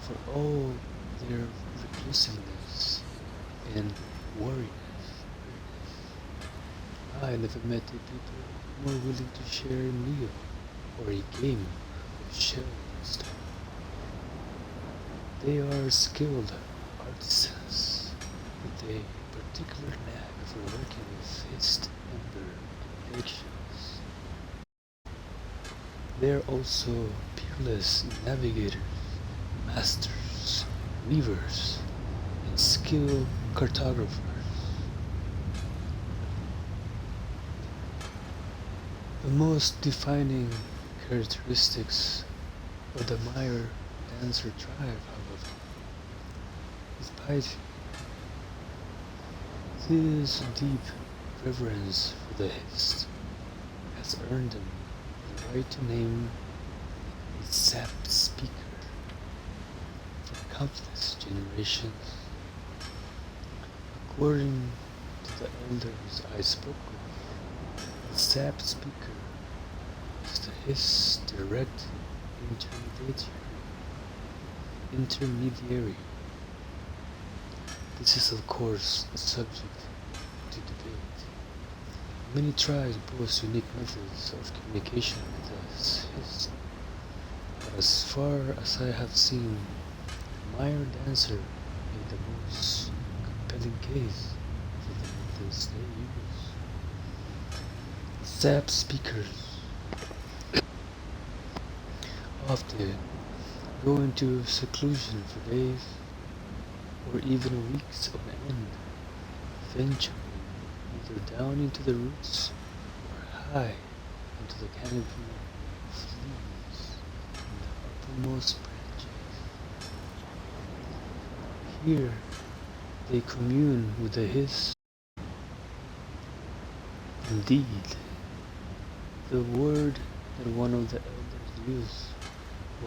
for all their reclusiveness and wariness. I never met a people more willing to share a meal or a game of shell and stone. They are skilled artisans with a particular knack for working with fist, ember, and eggshells. They are also peerless navigators, masters, weavers, and skilled cartographers. The most defining characteristics of the Mire Dancer tribe, however, is piety. This deep reverence for the Hist has earned them the right to name a sap speaker for countless generations. According to the elders I spoke with, the sap speaker is the His direct intermediary. This is of course a subject to debate. Many tribes boast unique methods of communication with the His, but as far as I have seen, the Mire Dancer made the most compelling case for the methods they use. Sap speakers often go into seclusion for days or even weeks on end, venturing either down into the roots or high into the canopy of leaves in the uppermost branches. Here they commune with the His. Indeed, the word that one of the elders used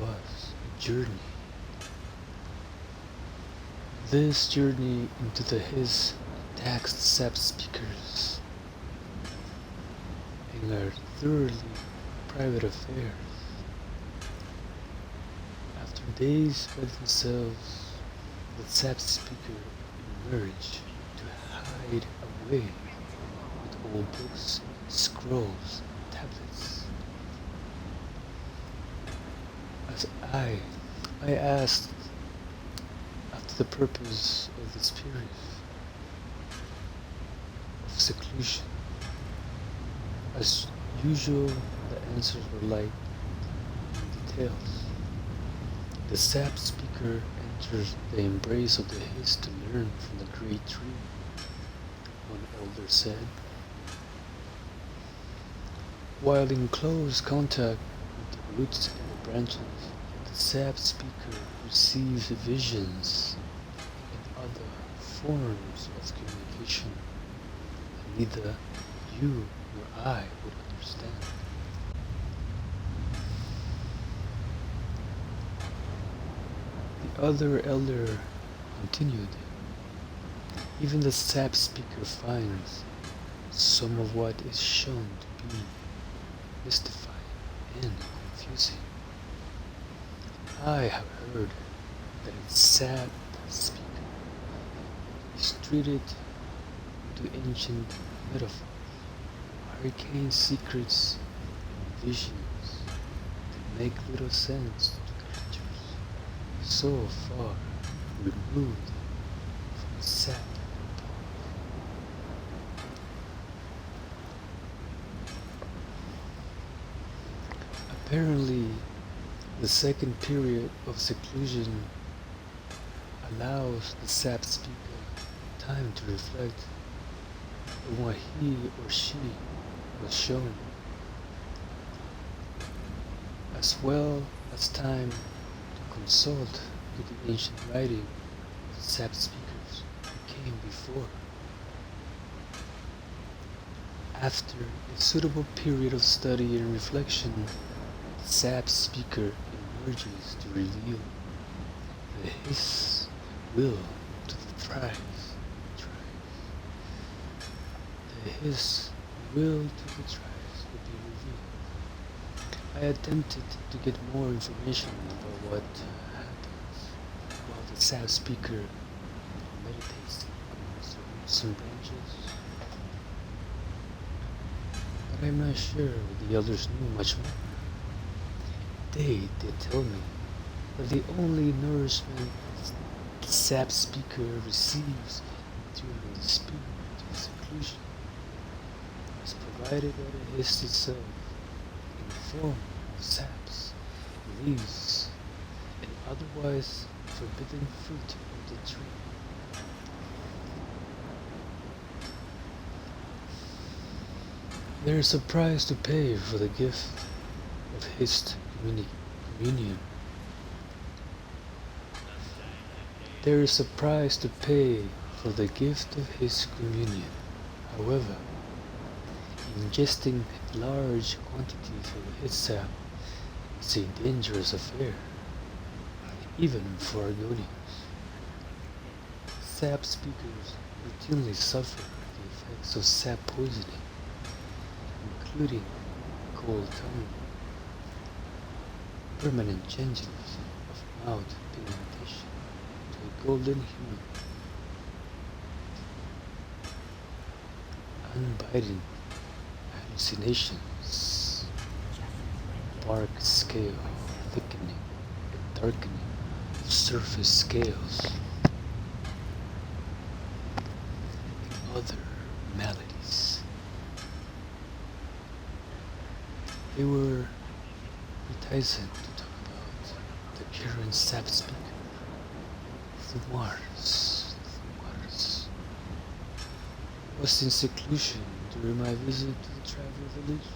was a journey. This journey into the His taxed sap speakers and are thoroughly private affairs. After days by themselves, the sap speaker emerge to hide away with old books, scrolls, tablets. As I asked after the purpose of this period of seclusion. As usual, the answers were light and details. The sap speaker enters the embrace of the His to learn from the great tree, one elder said. While in close contact with the roots and the branches, the sap speaker receives visions and other forms of communication that neither you nor I would understand. The other elder continued. Even the sap speaker finds some of what is shown to be mystifying and confusing. I have heard that a sap speaker is treated to ancient metaphors, arcane secrets, and visions that make little sense to creatures so far removed from sap. Apparently, the second period of seclusion allows the sap speaker time to reflect on what he or she was shown, as well as time to consult with the ancient writing of the sap speakers who came before. After a suitable period of study and reflection, the sap speaker emerges to reveal his will to the tribes. His will to the tribes would be revealed. I attempted to get more information about what happens while the sap speaker meditates amongst the roots and branches. But I'm not sure the others knew much more. They did tell me that the only nourishment the sap speaker receives during the spirit of seclusion is provided by the hist itself in the form of saps, leaves, and otherwise forbidden fruit of the tree. There is a price to pay for the gift of hist communion. There is a price to pay for the gift of his communion. However, ingesting large quantities of his sap is a dangerous affair, even for Argonians. Sap speakers routinely suffer the effects of sap poisoning, including cold tongue, permanent changes of mouth pigmentation to a golden hue, unbidden hallucinations, bark scale thickening and darkening of surface scales, and other maladies. They were reticent to talk about the current sap speaker, Mars. Was in seclusion during my visit to the tribal village.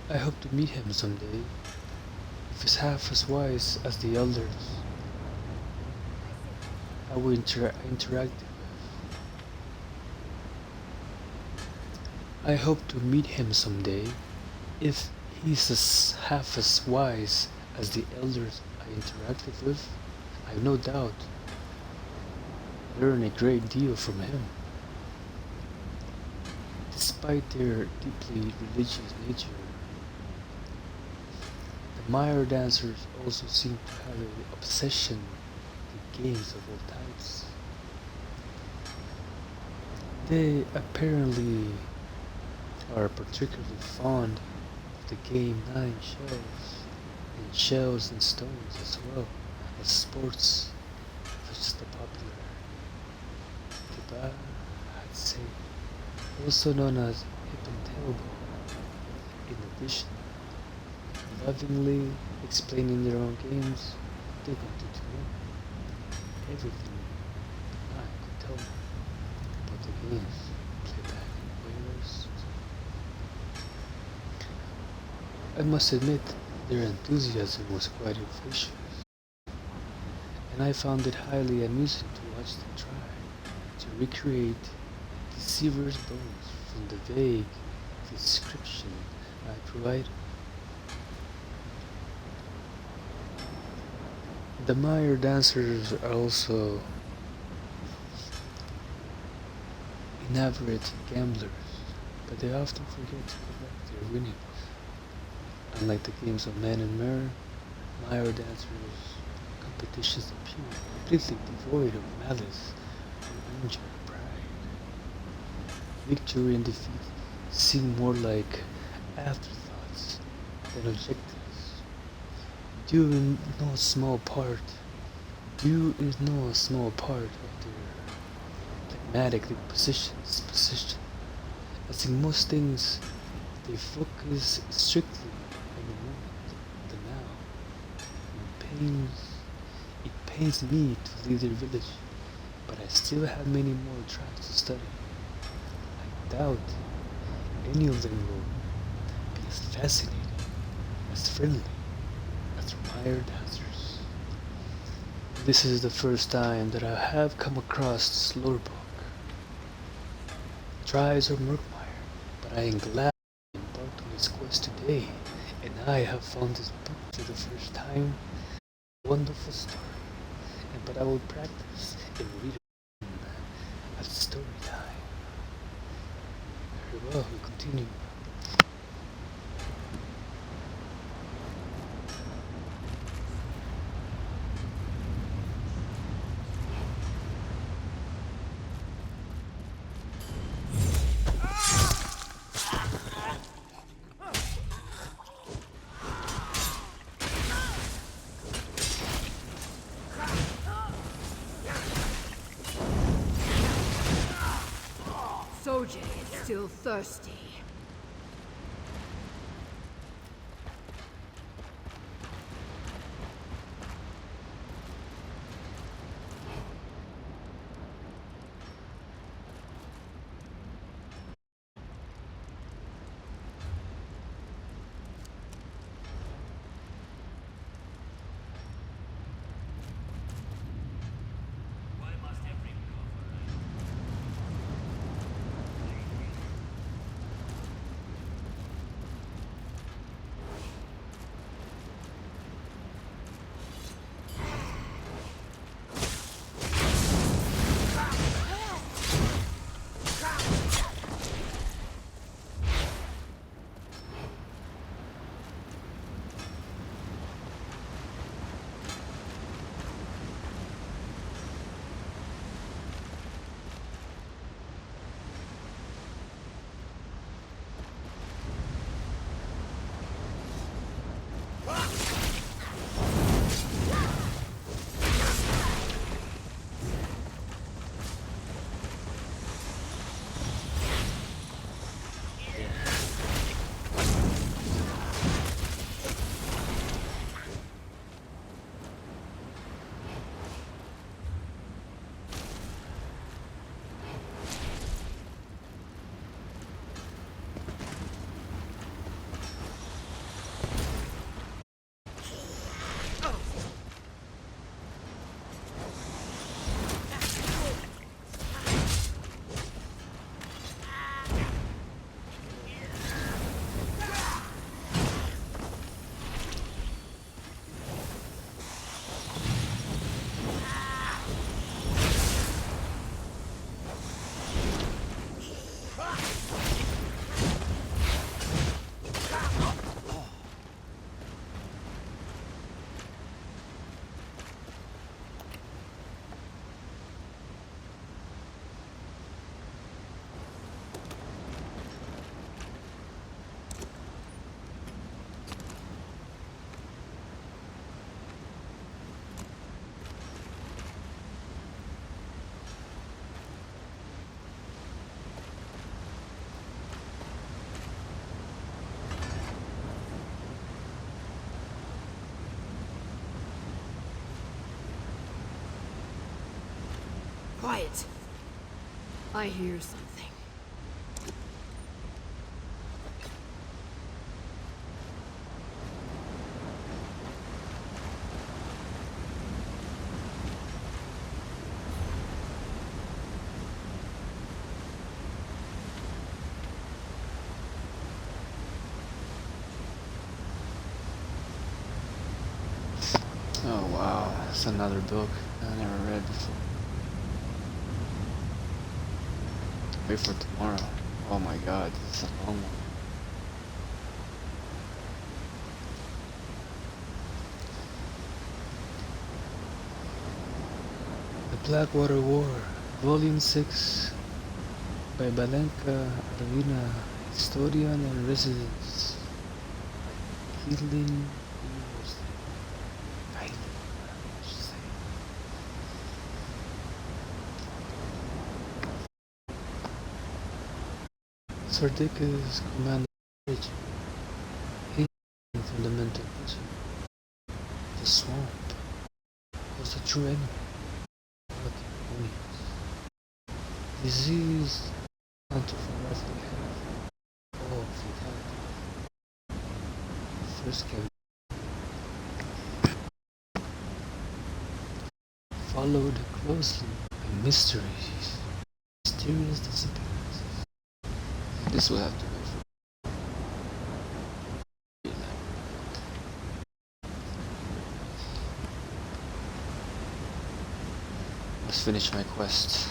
I hope to meet him someday, if he's half as wise as the elders I will interact with. I hope to meet him someday, if he's half as wise as the elders I interacted with. I have no doubt learn a great deal from him. Despite their deeply religious nature, the Mire dancers also seem to have an obsession with games of all types. They apparently are particularly fond of the game Nine Shells, and shells and stones, as well as sports such as the popular Kiba, I'd say, also known as hip and tailball. In addition, lovingly explaining their own games, they wanted to know everything I could tell them about the games played back in Wales. I must admit, their enthusiasm was quite infectious, and I found it highly amusing to watch them try to recreate Deceiver's bones from the vague description I provided. The Mire dancers are also inveterate gamblers, but they often forget to collect their winnings. Unlike the games of men and Mare, Mire dancers' competitions appear completely devoid of malice or injured pride. Victory and defeat seem more like afterthoughts than objectives. Due in no small part of their pragmatic position, as in most things They focus strictly on the moment, the now. It pains me to leave their village, but I still have many more tribes to study. I doubt any of them will be as fascinating, as friendly, as Mire dancers. This is the first time that I have come across this lore book. Tribes of Murkmire, but I am glad I embarked on this quest today, and I have found this book for the first time. A wonderful story, but I will practice and read it at story time. Very well, we continue. Sojay is still thirsty. Quiet. I hear something. Oh wow, that's another book I never read before. Wait for tomorrow. Oh my god, this is a long one. The Blackwater War, Volume 6, by Balenka Arvina, historian and residence at Healing University. Healing, I should say. Sardica's commander village, hidden fundamental prison. The swamp was the true enemy. Not the enemies. Disease, hunter for rifle health, or fatality. First came followed closely by mysteries, mysterious disappearances. This will have to wait for. Let's finish my quest.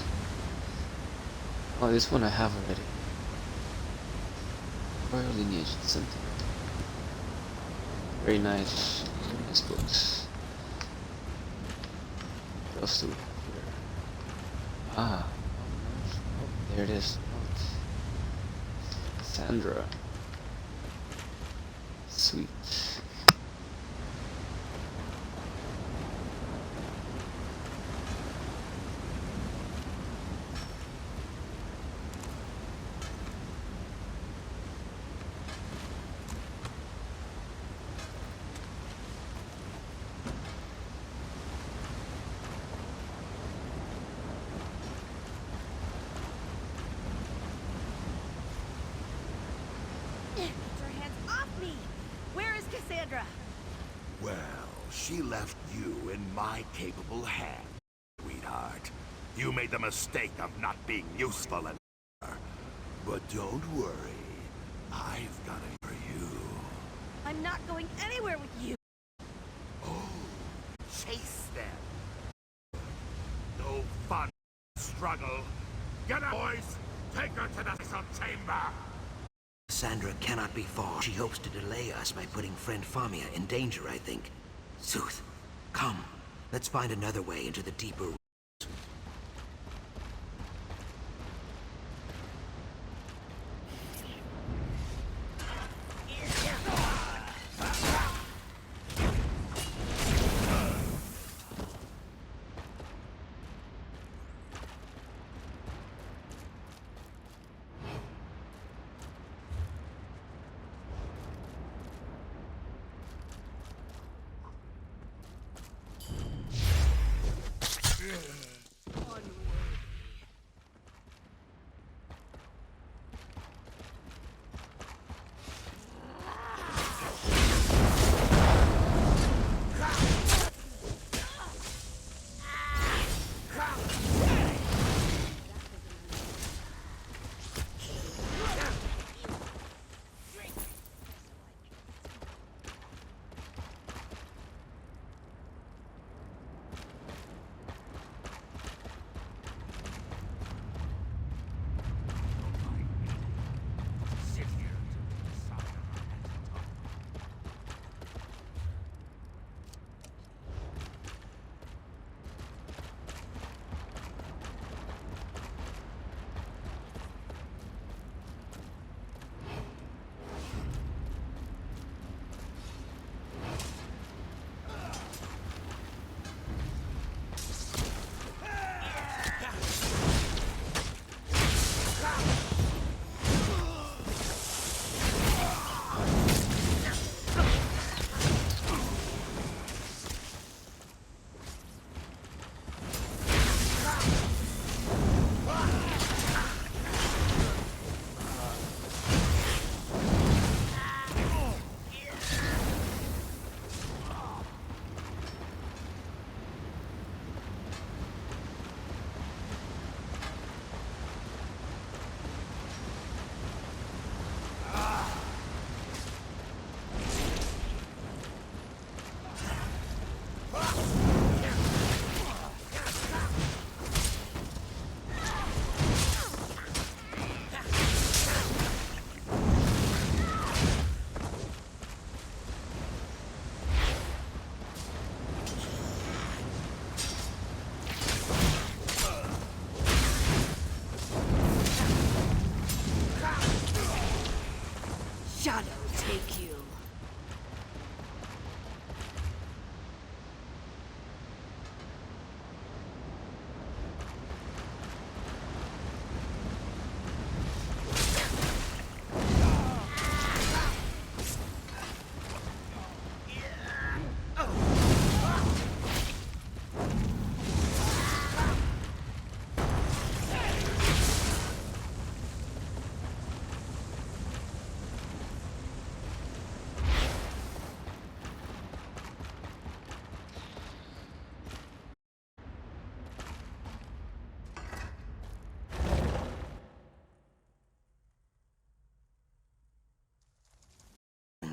Oh, this one I have already. Royal Lineage something. Very nice. Very nice books. What else do we have here? Ah. Oh, there it is. Sandra. Sweet. Well, she left you in my capable hands, sweetheart. You made the mistake of not being useful anymore. But don't worry, I've got it for you. I'm not going anywhere with you. Oh, chase them. No fun, struggle. Get up, boys. Take her to the sub-chamber. Sandra cannot be far. She hopes to delay us by putting friend Famia in danger, I think. Sooth, come. Let's find another way into the deeper rooms.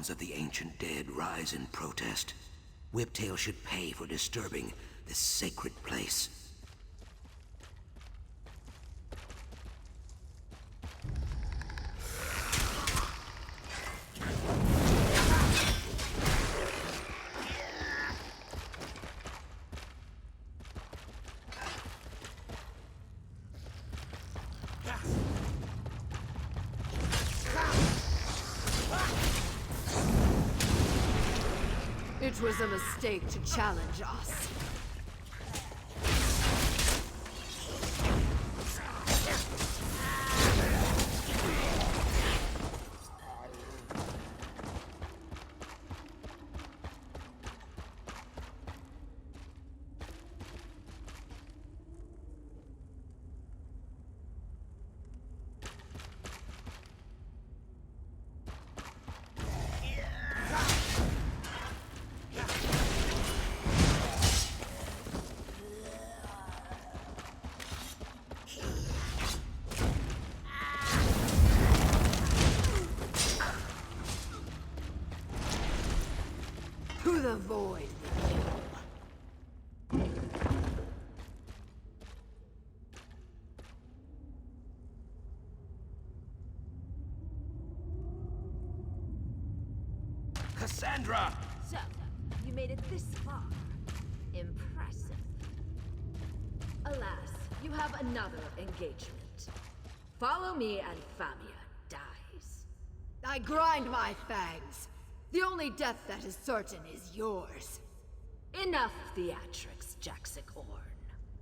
bones of the ancient dead rise in protest. Whiptail should pay for disturbing this sacred place. It was a mistake to challenge us. To the void with you. Cassandra! So, you made it this far. Impressive. Alas, you have another engagement. Follow me and Famia dies. I grind my fangs. The only death that is certain is yours. Enough theatrics, Jaxic Orn.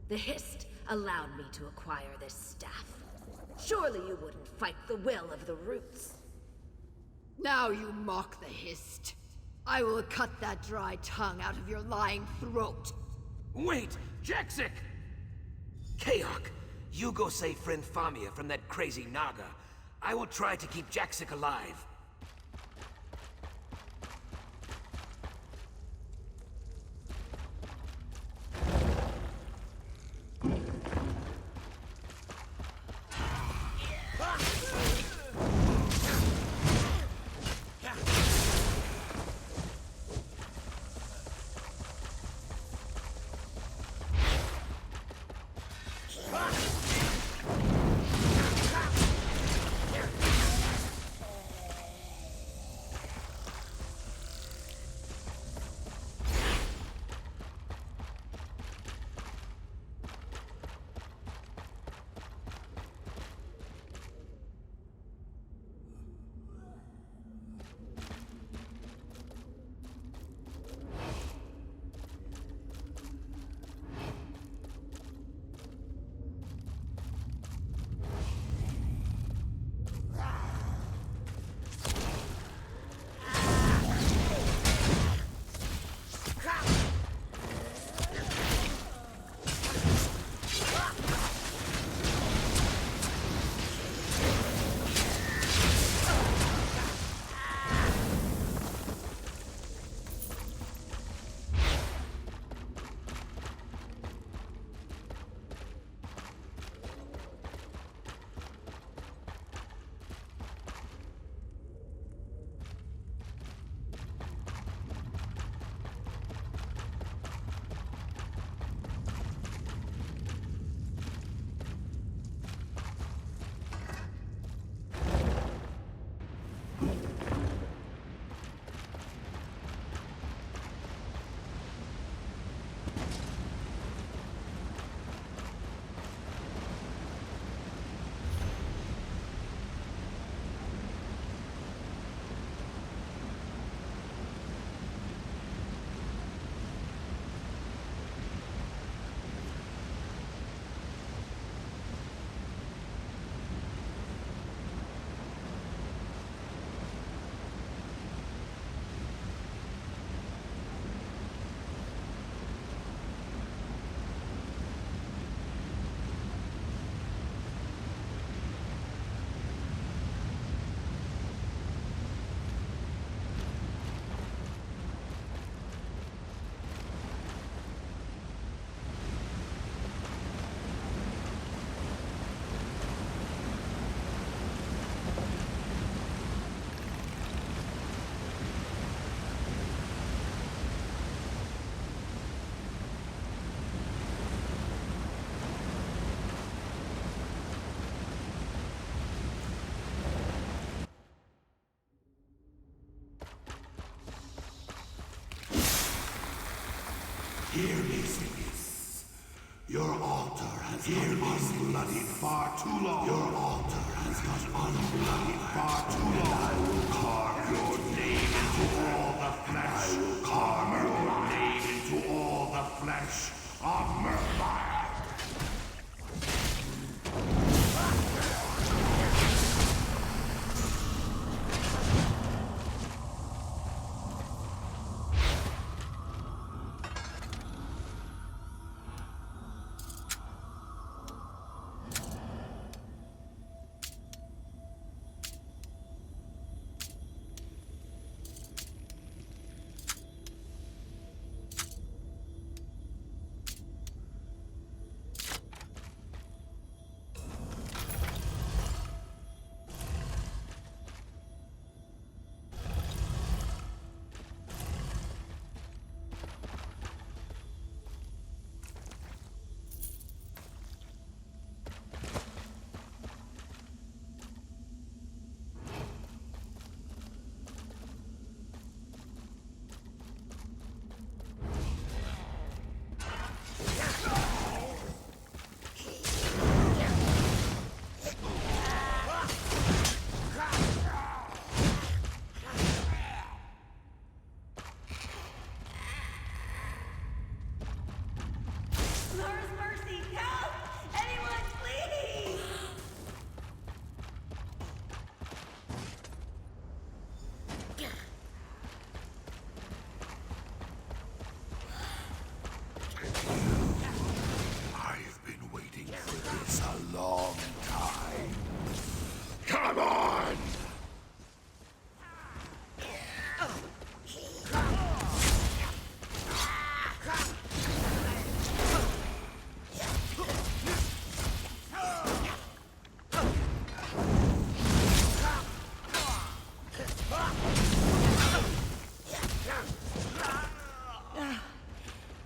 The Hist allowed me to acquire this staff. Surely you wouldn't fight the will of the Roots. Now you mock the Hist. I will cut that dry tongue out of your lying throat. Wait! Jaxic! Kaok, you go save friend Famia from that crazy Naga. I will try to keep Jaxic alive. Here is bloodied far too long. Your altar has gone unbloodied far too long. I will carve your name into all the flesh. I will carve your name into all the flesh of Murkmire. Come on!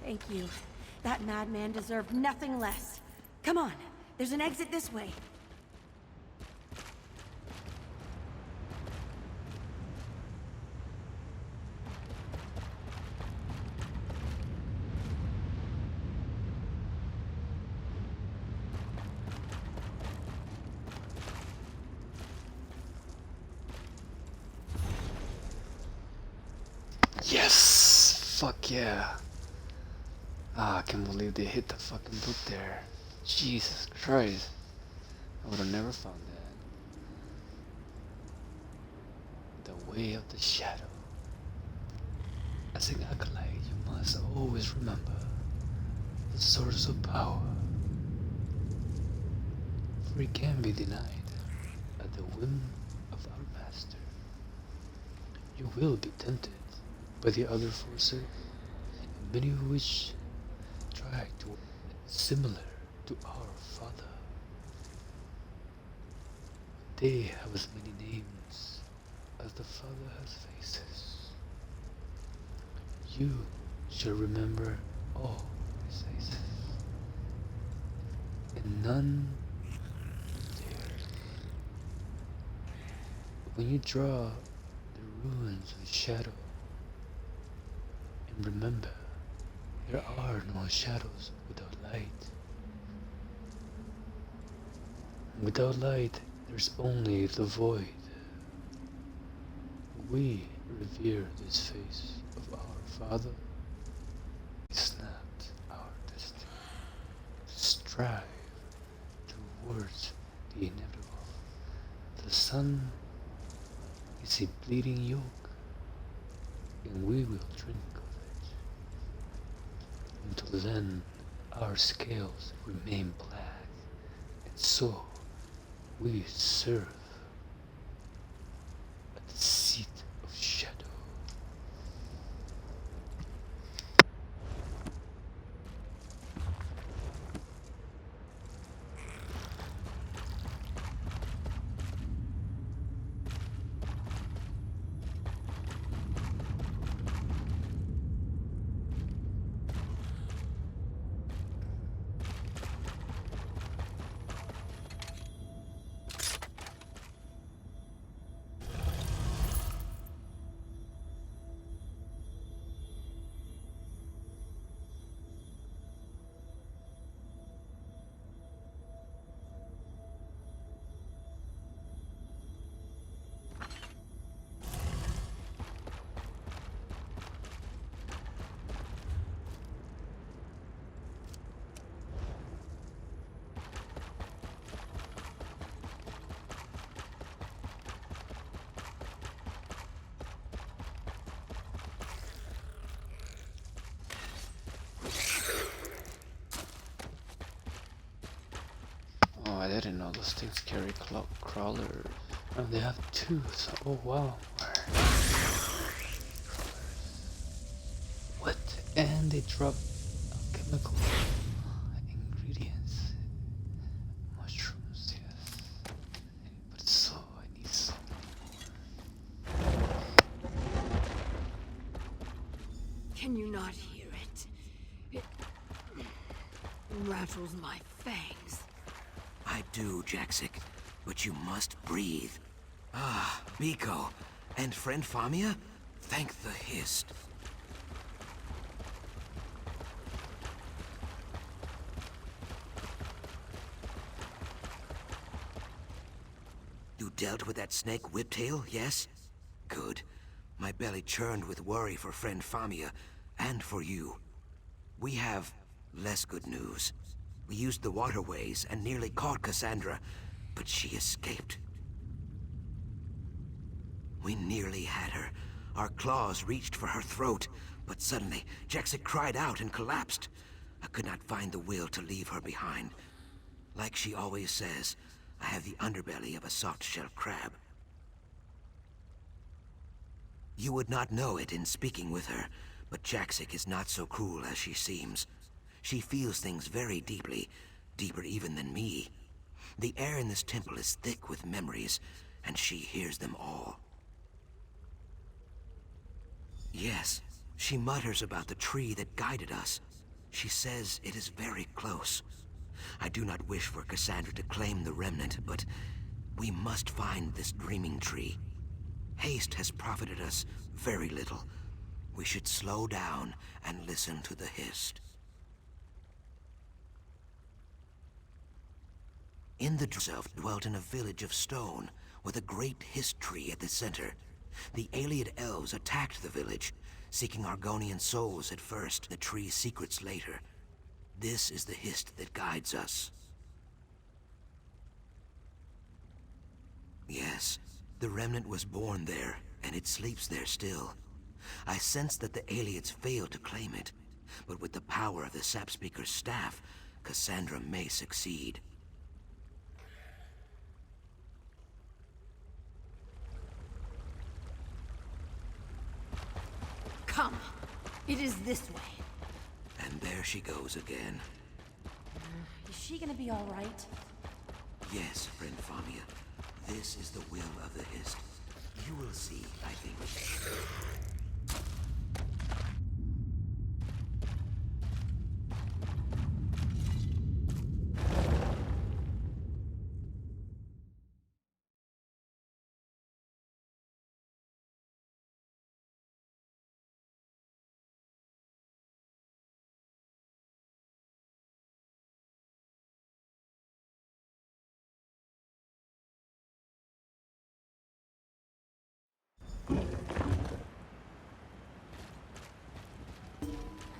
Thank you. That madman deserved nothing less. Come on, there's an exit this way. Yes! Fuck yeah. Ah, I can't believe they hit the fucking book there. Jesus Christ. I would have never found that. The way of the shadow. As an acolyte, you must always remember the source of power. For it can be denied at the whim of our master. You will be tempted by the other forces, many of which try to similar to our Father. They have as many names as the Father has faces. You shall remember all his faces, and none dare. When you draw the ruins of shadow, and remember, there are no shadows without light. Without light, there's only the void. We revere this face of our Father. It's not our destiny to strive towards the inevitable. The sun is a bleeding yoke, and we will drink of it. Until then, our scales remain black, and so we serve at the seat of shadow. I didn't know those things carry crawlers. Oh, they have two, so oh wow. What? And they drop chemical ingredients. Mushrooms, yes. But so, I need some. Can you not hear it? It rattles my fangs. I do, Jaxic, but you must breathe. Ah, Biko, and friend Famia, thank the Hist. You dealt with that snake Whiptail, yes? Good. My belly churned with worry for friend Famia, and for you. We have less good news. We used the waterways and nearly caught Cassandra, but she escaped. We nearly had her. Our claws reached for her throat, but suddenly, Jaxic cried out and collapsed. I could not find the will to leave her behind. Like she always says, I have the underbelly of a soft-shell crab. You would not know it in speaking with her, but Jaxic is not so cruel as she seems. She feels things very deeply, deeper even than me. The air in this temple is thick with memories, and she hears them all. Yes, she mutters about the tree that guided us. She says it is very close. I do not wish for Cassandra to claim the remnant, but we must find this dreaming tree. Haste has profited us very little. We should slow down and listen to the Hist. In the itself dwelt in a village of stone, with a great Hist tree at the center. The Ayleid elves attacked the village, seeking Argonian souls at first, the tree's secrets later. This is the Hist that guides us. Yes, the remnant was born there, and it sleeps there still. I sense that the Ayleids failed to claim it, but with the power of the Sap Speaker's staff, Cassandra may succeed. Come. It is this way. And there she goes again. Is she gonna be all right? Yes, friend Famia. This is the will of the Hist. You will see, I think.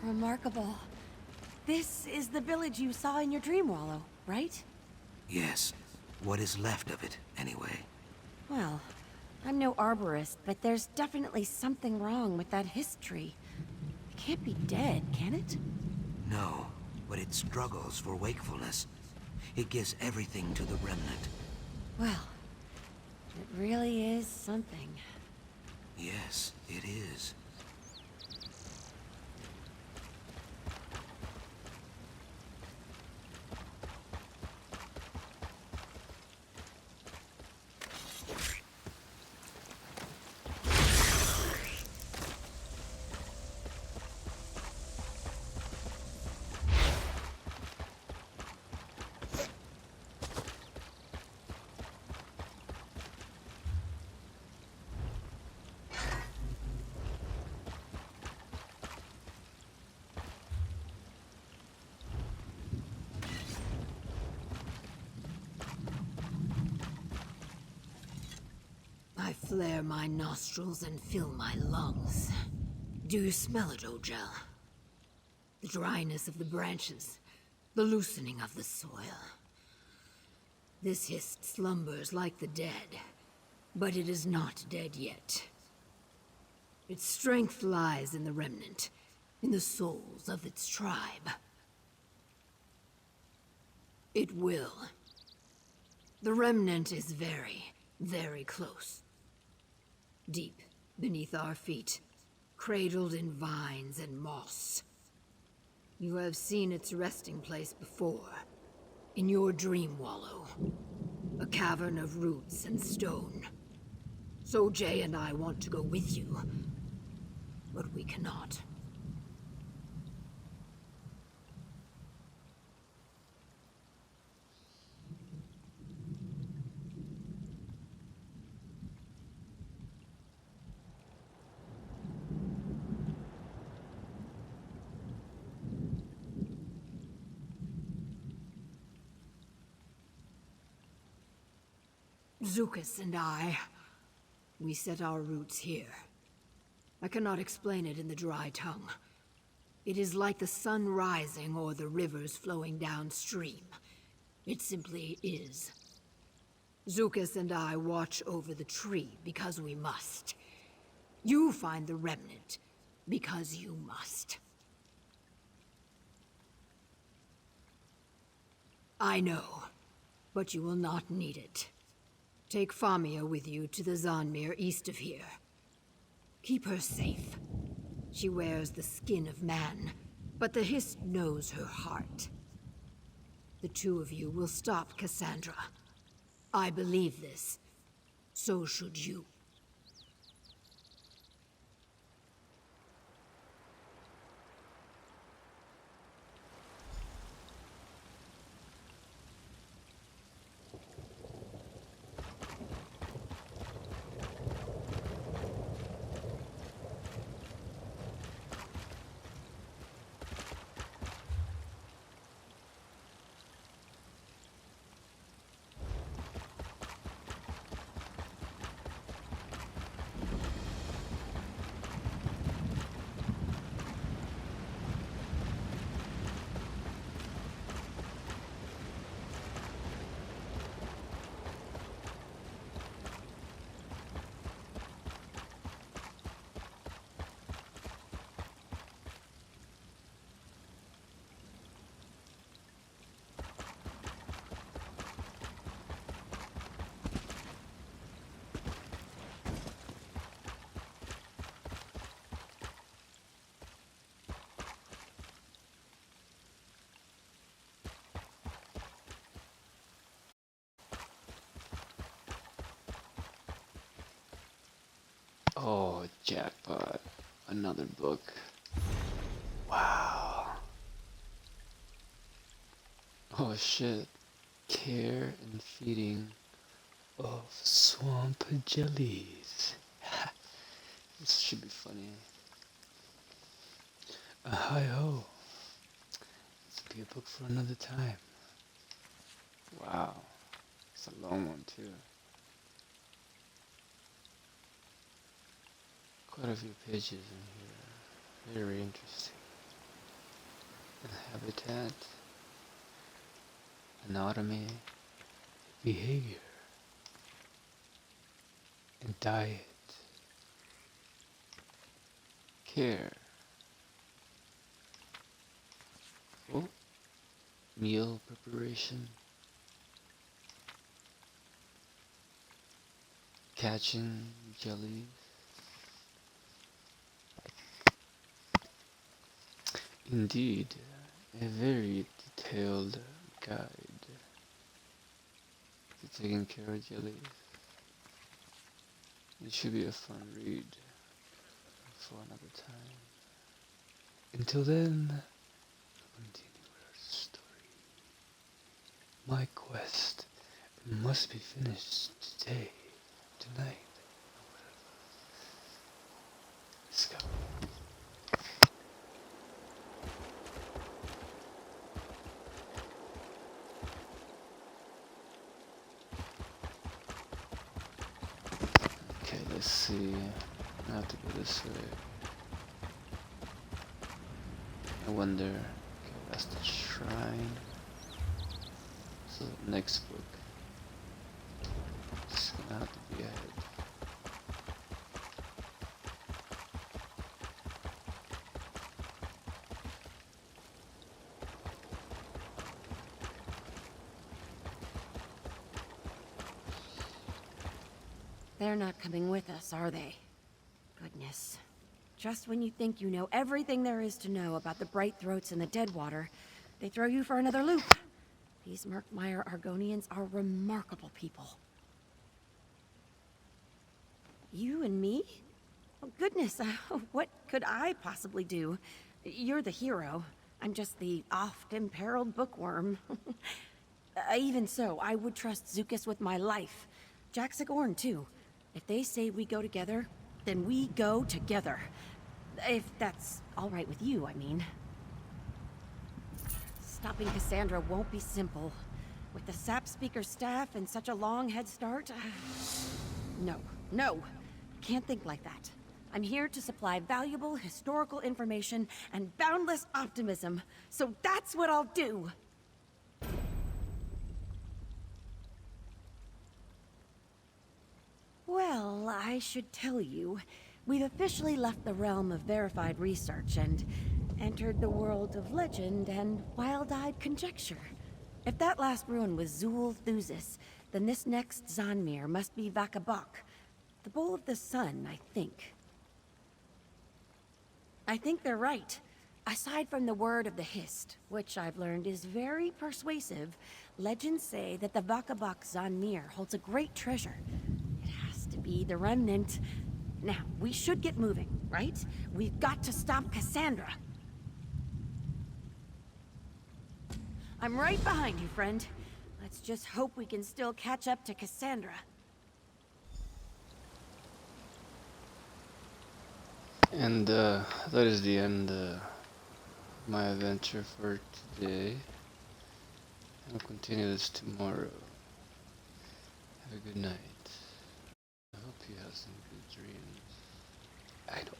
Remarkable. This is the village you saw in your dream wallow, right? Yes. What is left of it, anyway? Well, I'm no arborist, but there's definitely something wrong with that history. It can't be dead, can it? No, but it struggles for wakefulness. It gives everything to the remnant. Well, it really is something. Yes, it is. I flare my nostrils and fill my lungs. Do you smell it, Ojel? The dryness of the branches, the loosening of the soil. This Hist slumbers like the dead, but it is not dead yet. Its strength lies in the remnant, in the souls of its tribe. It will The remnant is very, very close. Deep beneath our feet, cradled in vines and moss. You have seen its resting place before, in your dream wallow. A cavern of roots and stone. So Jay and I want to go with you, but we cannot. Zukas and I, we set our roots here. I cannot explain it in the dry tongue. It is like the sun rising or the rivers flowing downstream. It simply is. Zukas and I watch over the tree because we must. You find the remnant because you must. I know, but you will not need it. Take Famia with you to the Zanmir east of here. Keep her safe. She wears the skin of man, but the Hist knows her heart. The two of you will stop Cassandra. I believe this. So should you. Oh, jackpot. Another book. Wow. Oh shit. Care and feeding of swamp jellies. This should be funny. Hi ho. This will be a book for another time. Wow. It's a long one too. Quite a few pages in here. Very interesting. And habitat, anatomy, behavior, and diet, care. Oh, meal preparation, catching jellies. Indeed, a very detailed guide to taking care of jellies. It should be a fun read for another time. Until then, continue our story. My quest must be finished today, tonight, or whatever. Let's go. Okay, let's see. I have to go this way. I wonder. Okay, that's the shrine. So next book. It's gonna have to be ahead. They're not coming with us, are they? Goodness. Just when you think you know everything there is to know about the Bright Throats and the Deadwater, they throw you for another loop. These Murkmire Argonians are remarkable people. You and me? Oh, goodness, what could I possibly do? You're the hero. I'm just the oft-imperiled bookworm. Even so, I would trust Zukas with my life. Jack Sigorn, too. If they say we go together, then we go together. If that's all right with you, I mean. Stopping Cassandra won't be simple. With the Sap Speaker staff and such a long head start... No. Can't think like that. I'm here to supply valuable historical information and boundless optimism. So that's what I'll do! Well, I should tell you, we've officially left the realm of verified research and entered the world of legend and wild-eyed conjecture. If that last ruin was Zul Thusis, then this next Zanmir must be Vakabok, the Bowl of the Sun, I think. I think they're right. Aside from the word of the Hist, which I've learned is very persuasive, legends say that the Vakabok Zanmir holds a great treasure. It has to be the remnant. Now, we should get moving, right? We've got to stop Cassandra. I'm right behind you, friend. Let's just hope we can still catch up to Cassandra. And that is the end of my adventure for today. I'll continue this tomorrow. Have a good night. I hope you have some good dreams. I don't.